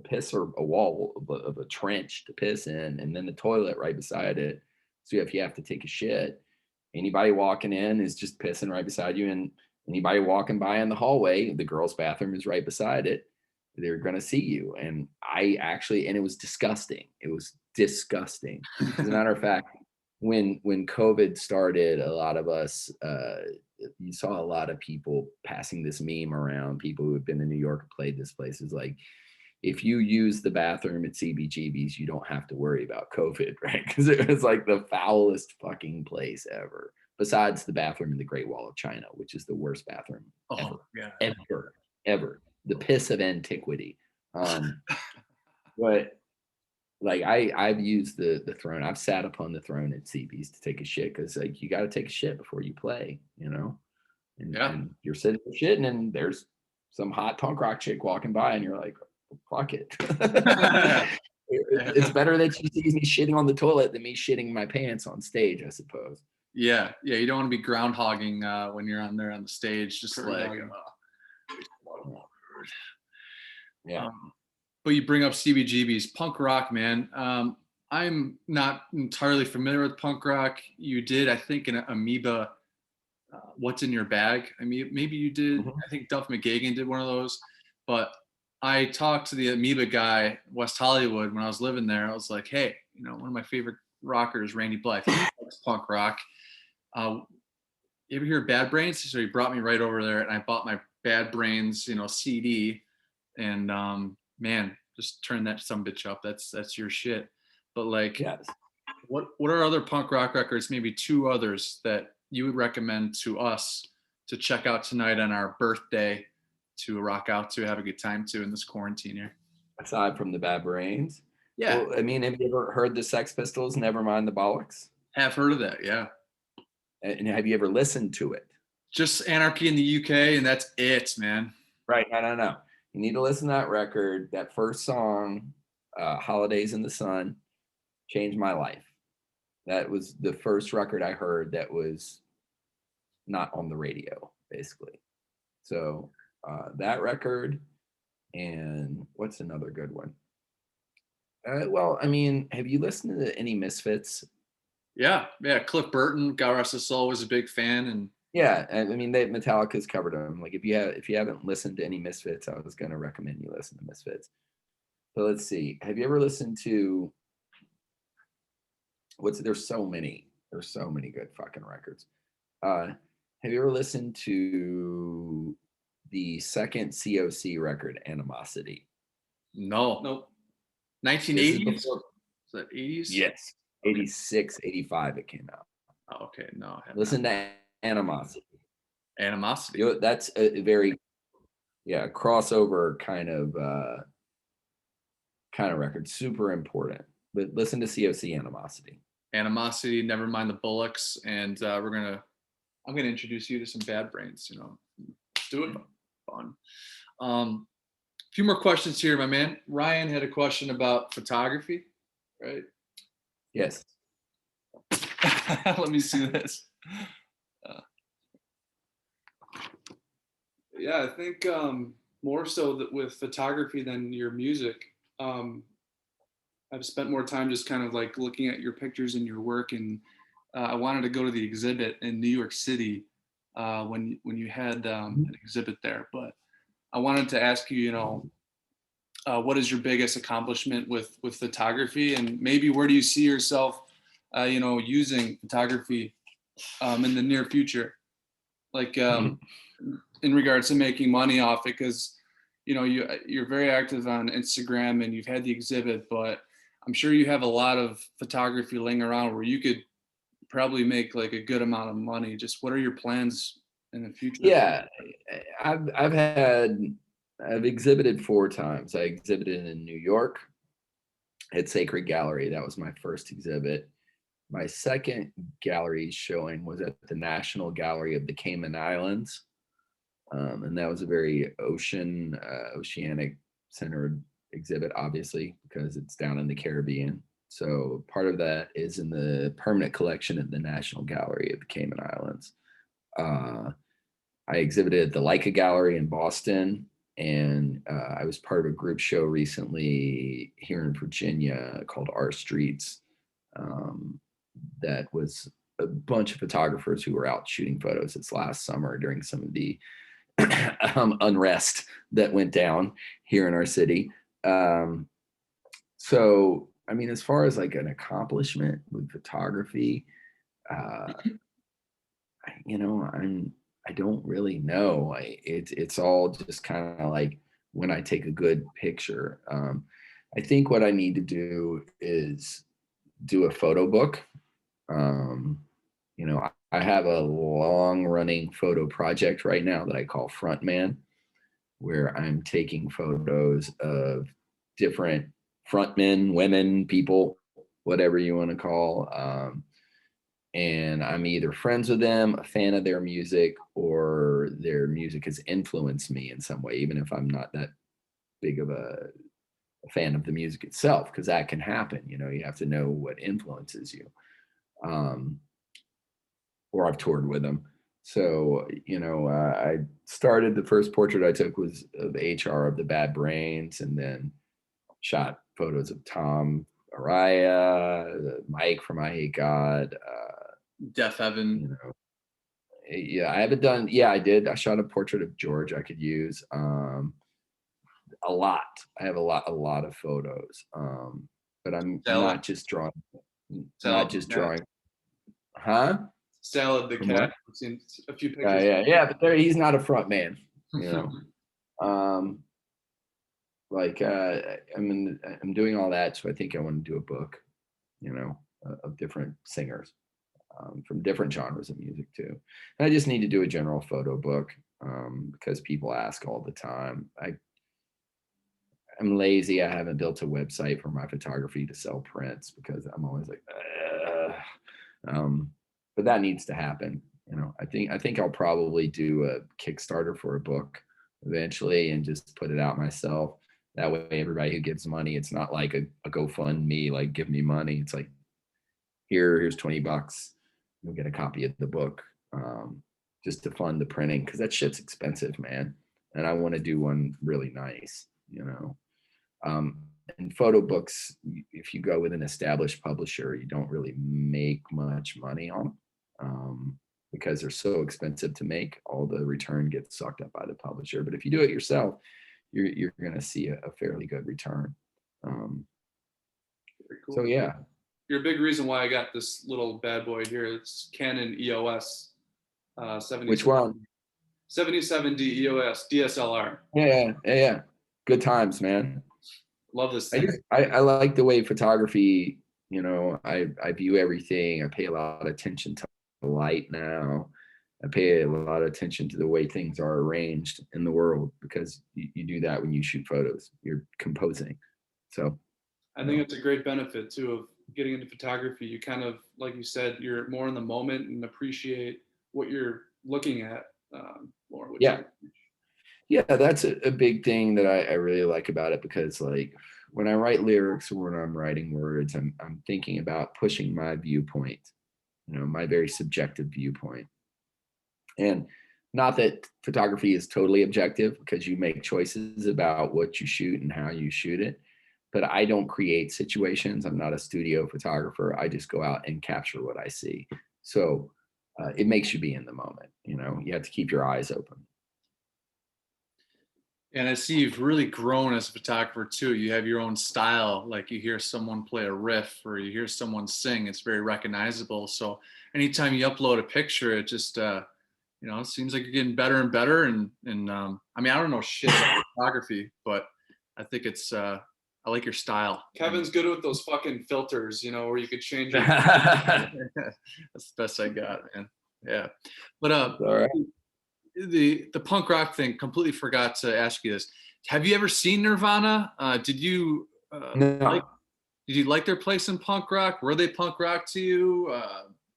piss or a wall of a trench to piss in, and then the toilet right beside it. So if you have to take a shit, anybody walking in is just pissing right beside you, and anybody walking by in the hallway, the girls' bathroom is right beside it. They're going to see you. And it was disgusting. It was disgusting. As a matter of fact, when COVID started, a lot of us, you saw a lot of people passing this meme around, people who have been in New York and played this place. Is like, if you use the bathroom at CBGB's, you don't have to worry about COVID, right? Because it was like the foulest fucking place ever, besides the bathroom in the Great Wall of China, which is the worst bathroom ever. The piss of antiquity. But like I've used the throne. I've sat upon the throne at CB's to take a shit, because like you got to take a shit before you play, and you're sitting there shitting, and there's some hot punk rock chick walking by, and you're like, fuck it. It's better that she sees me shitting on the toilet than me shitting my pants on stage, I suppose. Yeah. You don't want to be groundhogging when you're on there on the stage, just but you bring up CBGB's punk rock, man. I'm not entirely familiar with punk rock. You did, I think, an Amoeba, What's in Your Bag? I mean, maybe you did. Mm-hmm. I think Duff McKagan did one of those. But I talked to the Amoeba guy, West Hollywood, when I was living there. I was like, hey, one of my favorite rockers, Randy Blythe, he likes punk rock. You ever hear Bad Brains? So he brought me right over there, and I bought my Bad Brains, CD. And man, just turn that some bitch up. That's your shit. But like, Yes. what are other punk rock records, maybe 2 others that you would recommend to us to check out tonight on our birthday, to rock out to, have a good time to in this quarantine here? Aside from the Bad Brains? Yeah. Well, I mean, have you ever heard the Sex Pistols, Nevermind the Bollocks? Have heard of that, yeah. And have you ever listened to it? Just Anarchy in the UK, and that's it, man. Right. No. You need to listen to that record. That first song, Holidays in the Sun, changed my life. That was the first record I heard that was not on the radio, basically. So that record, and what's another good one? Well, I mean, have you listened to any Misfits? Yeah. Cliff Burton, God rest his soul, was a big fan, and Yeah, I mean, Metallica's covered them. Like, if you haven't listened to any Misfits, I was gonna recommend you listen to Misfits. So let's see. Have you ever listened to There's so many good fucking records. Have you ever listened to the second COC record, Animosity? no. Nope. 1980s? Is Before, that 80s? yes, 86, 85 it came out. Oh, okay, no. I have Listen not. to Animosity. Animosity. That's a very crossover kind of record, super important. But listen to COC, Animosity. Animosity, Nevermind the Bullocks, and I'm gonna introduce you to some Bad Brains. Let's do it. Fun. A few more questions here, my man. Ryan had a question about photography, right? Yes. Let me see this. Yeah, I think more so that with photography than your music. I've spent more time just kind of like looking at your pictures and your work, and I wanted to go to the exhibit in New York City when you had an exhibit there. But I wanted to ask you, what is your biggest accomplishment with photography, and maybe where do you see yourself, using photography in the near future, like in regards to making money off it, because you're very active on Instagram and you've had the exhibit, but I'm sure you have a lot of photography laying around where you could probably make like a good amount of money. Just what are your plans in the future? Yeah, I've exhibited 4 times. I exhibited in New York at Sacred Gallery. That was my first exhibit. My second gallery showing was at the National Gallery of the Cayman Islands. And that was a very oceanic centered exhibit, obviously, because it's down in the Caribbean. So part of that is in the permanent collection at the National Gallery of the Cayman Islands. I exhibited at the Leica Gallery in Boston, and I was part of a group show recently here in Virginia called Our Streets. That was a bunch of photographers who were out shooting photos. It's last summer during some of the unrest that went down here in our city. So, I mean, as far as like an accomplishment with photography, I don't really know. It's all just kind of like when I take a good picture. I think what I need to do is do a photo book. I have a long running photo project right now that I call Frontman, where I'm taking photos of different frontmen, women, people, whatever you want to call. And I'm either friends with them, a fan of their music, or their music has influenced me in some way, even if I'm not that big of a fan of the music itself, because that can happen. You have to know what influences you. Or I've toured with them. So, I started, the first portrait I took was of HR of the Bad Brains, and then shot photos of Tom Araya, Mike from I Hate God, Death Heaven. Yeah, I haven't done. Yeah, I did. I shot a portrait of George I could use. A lot. I have a lot of photos. But I'm not just drawing. Not just drawing. Huh? Salad the cat. I've seen a few pictures. Yeah. But he's not a front man. like I'm doing all that, so I think I want to do a book, of different singers from different genres of music too. And I just need to do a general photo book because people ask all the time. I'm lazy. I haven't built a website for my photography to sell prints because I'm always like, but that needs to happen. I think I'll probably do a Kickstarter for a book eventually and just put it out myself. That way, everybody who gives money, it's not like a GoFundMe, like give me money. It's like, here's $20. You'll get a copy of the book just to fund the printing because that shit's expensive, man. And I want to do one really nice, And photo books, if you go with an established publisher, you don't really make much money on them because they're so expensive to make. All the return gets sucked up by the publisher. But if you do it yourself, you're going to see a fairly good return. Very cool. So yeah. You're a big reason why I got this little bad boy here. It's Canon EOS 77. Which one? 77D EOS DSLR. Yeah. Good times, man. Love this thing. I like the way photography, I view everything. I pay a lot of attention to light now. I pay a lot of attention to the way things are arranged in the world because you do that when you shoot photos. You're composing. So I think it's a great benefit too of getting into photography. You kind of, like you said, you're more in the moment and appreciate what you're looking at more. Yeah, that's a big thing that I really like about it because like when I write lyrics or when I'm writing words, I'm thinking about pushing my viewpoint, my very subjective viewpoint. And not that photography is totally objective because you make choices about what you shoot and how you shoot it. But I don't create situations. I'm not a studio photographer. I just go out and capture what I see. So it makes you be in the moment. You have to keep your eyes open. And I see you've really grown as a photographer too. You have your own style. Like you hear someone play a riff or you hear someone sing, it's very recognizable. So anytime you upload a picture, it just, it seems like you're getting better and better. And I mean, I don't know shit about photography, but I think it's, I like your style. Kevin's good with those fucking filters, where you could change it. That's the best I got, man. Yeah. But all right. The punk rock thing, completely forgot to ask you this. Have you ever seen Nirvana? Did you no. Did you like their place in punk rock? Were they punk rock to you?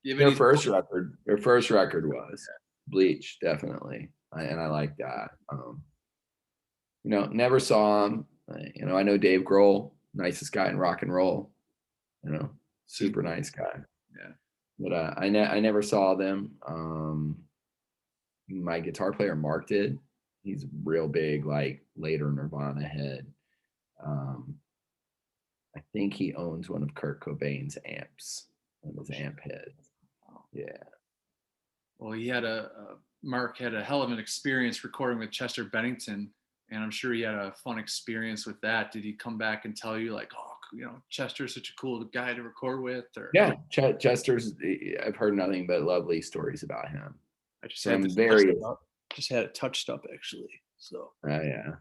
Their first record was Bleach, definitely, and I like that. Never saw him. I know Dave Grohl, nicest guy in rock and roll. Super nice guy. Yeah. But I never saw them. My guitar player Mark did. He's real big, like later Nirvana head. I think he owns one of Kurt Cobain's amps, one of his amp heads. Yeah. Well, Mark had a hell of an experience recording with Chester Bennington, and I'm sure he had a fun experience with that. Did he come back and tell you like, oh, Chester's such a cool guy to record with? Or yeah, Chester's. I've heard nothing but lovely stories about him. I just had it touched up actually. So yeah.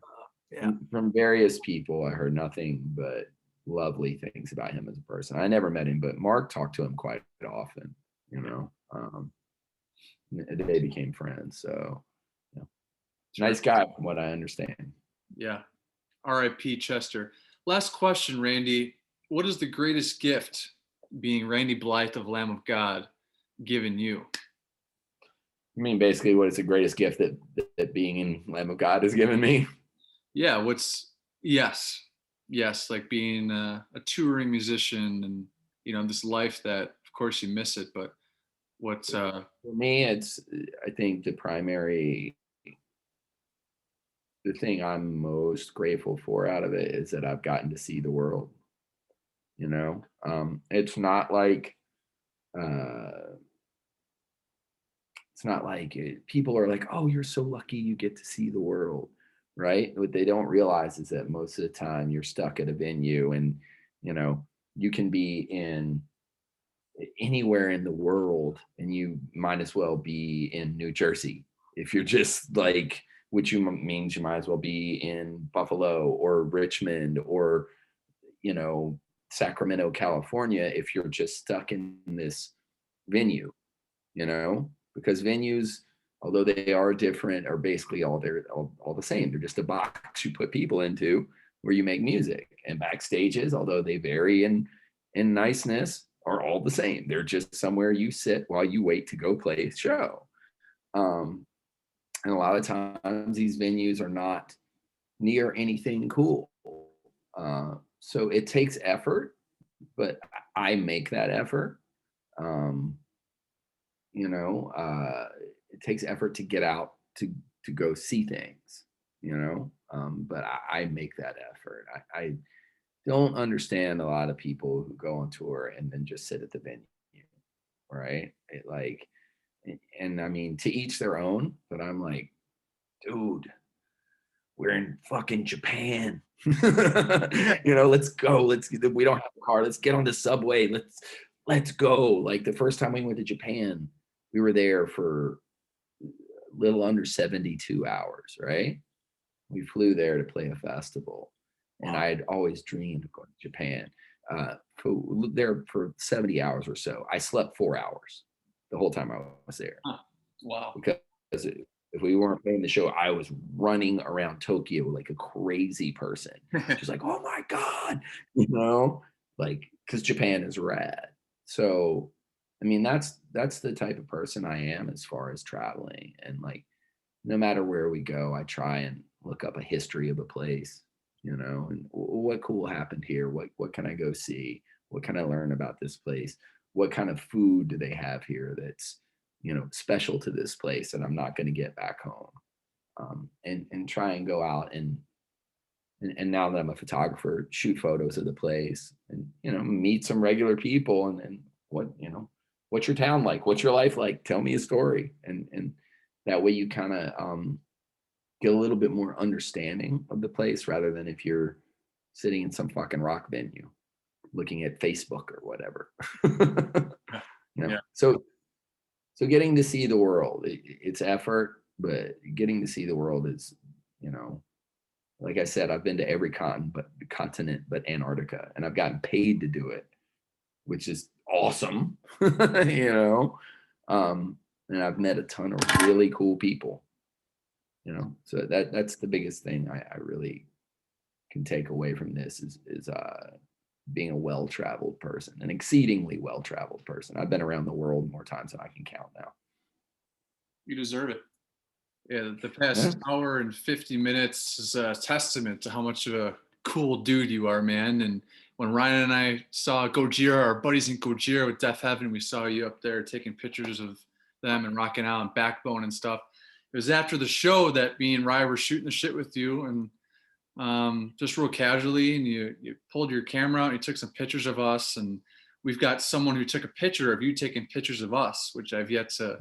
From various people, I heard nothing but lovely things about him as a person. I never met him, but Mark talked to him quite often. They became friends. So, nice guy from what I understand. Yeah. R.I.P. Chester. Last question, Randy. What is the greatest gift being Randy Blythe of Lamb of God given you? I mean, basically, what is the greatest gift that being in Lamb of God has given me? Yeah. Yes, like being a touring musician and, this life that, of course, you miss it, but what's for me, I think the thing I'm most grateful for out of it is that I've gotten to see the world. It's not like people are like, oh, you're so lucky you get to see the world, right? What they don't realize is that most of the time you're stuck at a venue and you can be in anywhere in the world and you might as well be in New Jersey if you're just like which means you might as well be in Buffalo or Richmond or, Sacramento, California, if you're just stuck in this venue, because venues, although they are different, are basically all the same. They're just a box you put people into where you make music. And backstages, although they vary in niceness, are all the same. They're just somewhere you sit while you wait to go play a show. And a lot of times these venues are not near anything cool. So it takes effort, but I make that effort. It takes effort to get out to go see things, but I make that effort. I don't understand a lot of people who go on tour and then just sit at the venue, right? And I mean, to each their own, but I'm like, dude, we're in fucking Japan. Let's go. We don't have a car. Let's get on the subway. Let's go. Like the first time we went to Japan, we were there for a little under 72 hours, right? We flew there to play a festival. Wow. And I'd always dreamed of going to Japan. There for 70 hours or so. I slept 4 hours the whole time I was there. Huh. Wow. Because if we weren't playing the show, I was running around Tokyo like a crazy person. Just like, oh my God, because Japan is rad. So, I mean, that's the type of person I am as far as traveling. And like, no matter where we go, I try and look up a history of a place, and what cool happened here? What can I go see? What can I learn about this place? What kind of food do they have here that's, special to this place that I'm not going to get back home? And try and go out and now that I'm a photographer, shoot photos of the place and, meet some regular people and what's your town like? What's your life like? Tell me a story. And that way you kind of get a little bit more understanding of the place rather than if you're sitting in some fucking rock venue looking at Facebook or whatever. Yeah. So getting to see the world, it's effort, but getting to see the world is, like I said, I've been to every continent but Antarctica, and I've gotten paid to do it, which is awesome, and I've met a ton of really cool people, so that's the biggest thing I really can take away from this is being a well-traveled person, an exceedingly well-traveled person. I've been around the world more times than I can count now. You deserve it. Yeah, the past hour and 50 minutes is a testament to how much of a cool dude you are, man. And when Ryan and I saw Gojira, our buddies in Gojira with Death Heaven, we saw you up there taking pictures of them and rocking out on Backbone and stuff. It was after the show that me and Ryan were shooting the shit with you, and just real casually, and you pulled your camera out and you took some pictures of us, and we've got someone who took a picture of you taking pictures of us, which I've yet to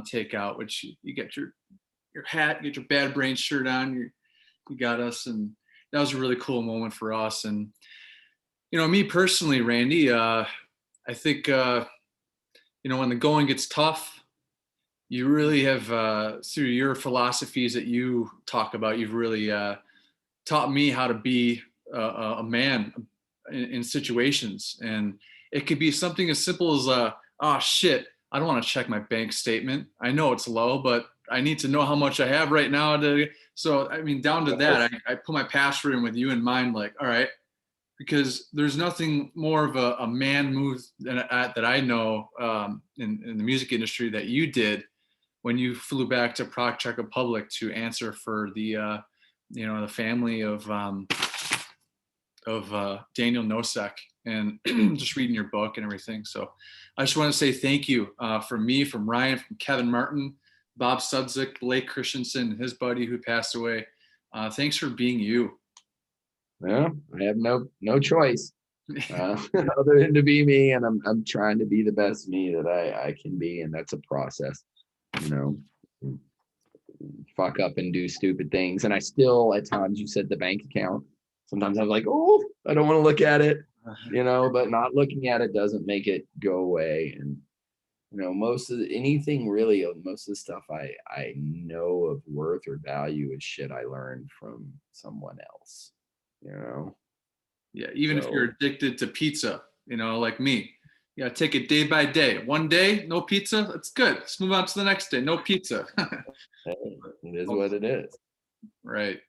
take out, which you get your hat, you get your Bad Brain shirt on, you got us, and that was a really cool moment for us. And me personally, Randy, I think when the going gets tough, you really have through your philosophies that you talk about, you've really taught me how to be a man in situations. And it could be something as simple as, oh shit, I don't want to check my bank statement. I know it's low, but I need to know how much I have right now. So, I mean, down to that, I put my password in with you in mind, like, all right, because there's nothing more of a man move that I know in the music industry that you did when you flew back to Prague, Czech Republic to answer for the the family of Daniel Nosek, and just reading your book and everything. So I just want to say thank you from me, from Ryan, from Kevin Martin, Bob Sudzik, Blake Christensen, his buddy who passed away. Thanks for being you. Well, I have no choice other than to be me, and I'm trying to be the best me that I can be, and that's a process, fuck up and do stupid things. And I still, at times, you said the bank account, sometimes I'm like, oh, I don't want to look at it, but not looking at it doesn't make it go away. And most of the stuff I know of worth or value is shit I learned from someone else, Yeah, even if you're addicted to pizza, like me, you gotta take it day by day. One day, no pizza, that's good. Let's move on to the next day, no pizza. Hey, it is what it is. Right.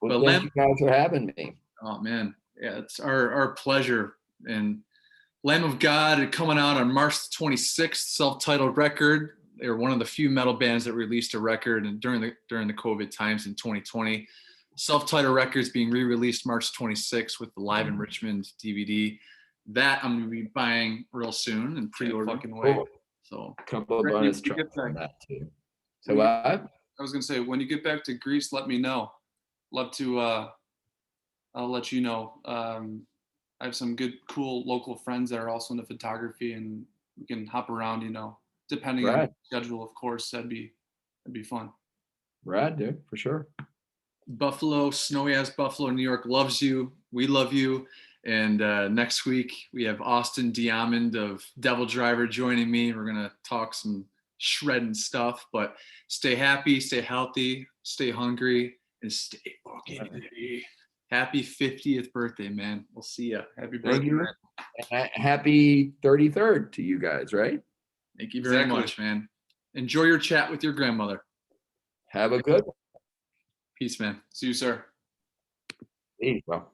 Well, But thank you guys for having me. Oh man, yeah, it's our pleasure. And Lamb of God coming out on March 26th, self-titled record. They were one of the few metal bands that released a record and during the COVID times in 2020. Self-titled records being re-released March 26th with the Live in Richmond DVD. That I'm gonna be buying real soon and pre-order. Fucking wait. Cool. So A couple of bonus tracks on that too. So what? I was gonna say, when you get back to Greece, let me know. Love to. I'll let you know. I have some good, cool local friends that are also into photography, and we can hop around. Depending on the schedule, of course. That'd be fun. Rad, dude, for sure. Buffalo, snowy ass Buffalo, New York loves you. We love you. And next week we have Austin Diamond of Devil Driver joining me. We're gonna talk some shredding stuff, but stay happy, stay healthy, stay hungry, and stay fucking ready. Happy 50th birthday, man. We'll see ya. Happy birthday. Thank you. Happy 33rd to you guys, right? Thank you very much, man. Enjoy your chat with your grandmother. Have a good one. Peace, man. See you, sir. Peace, bro.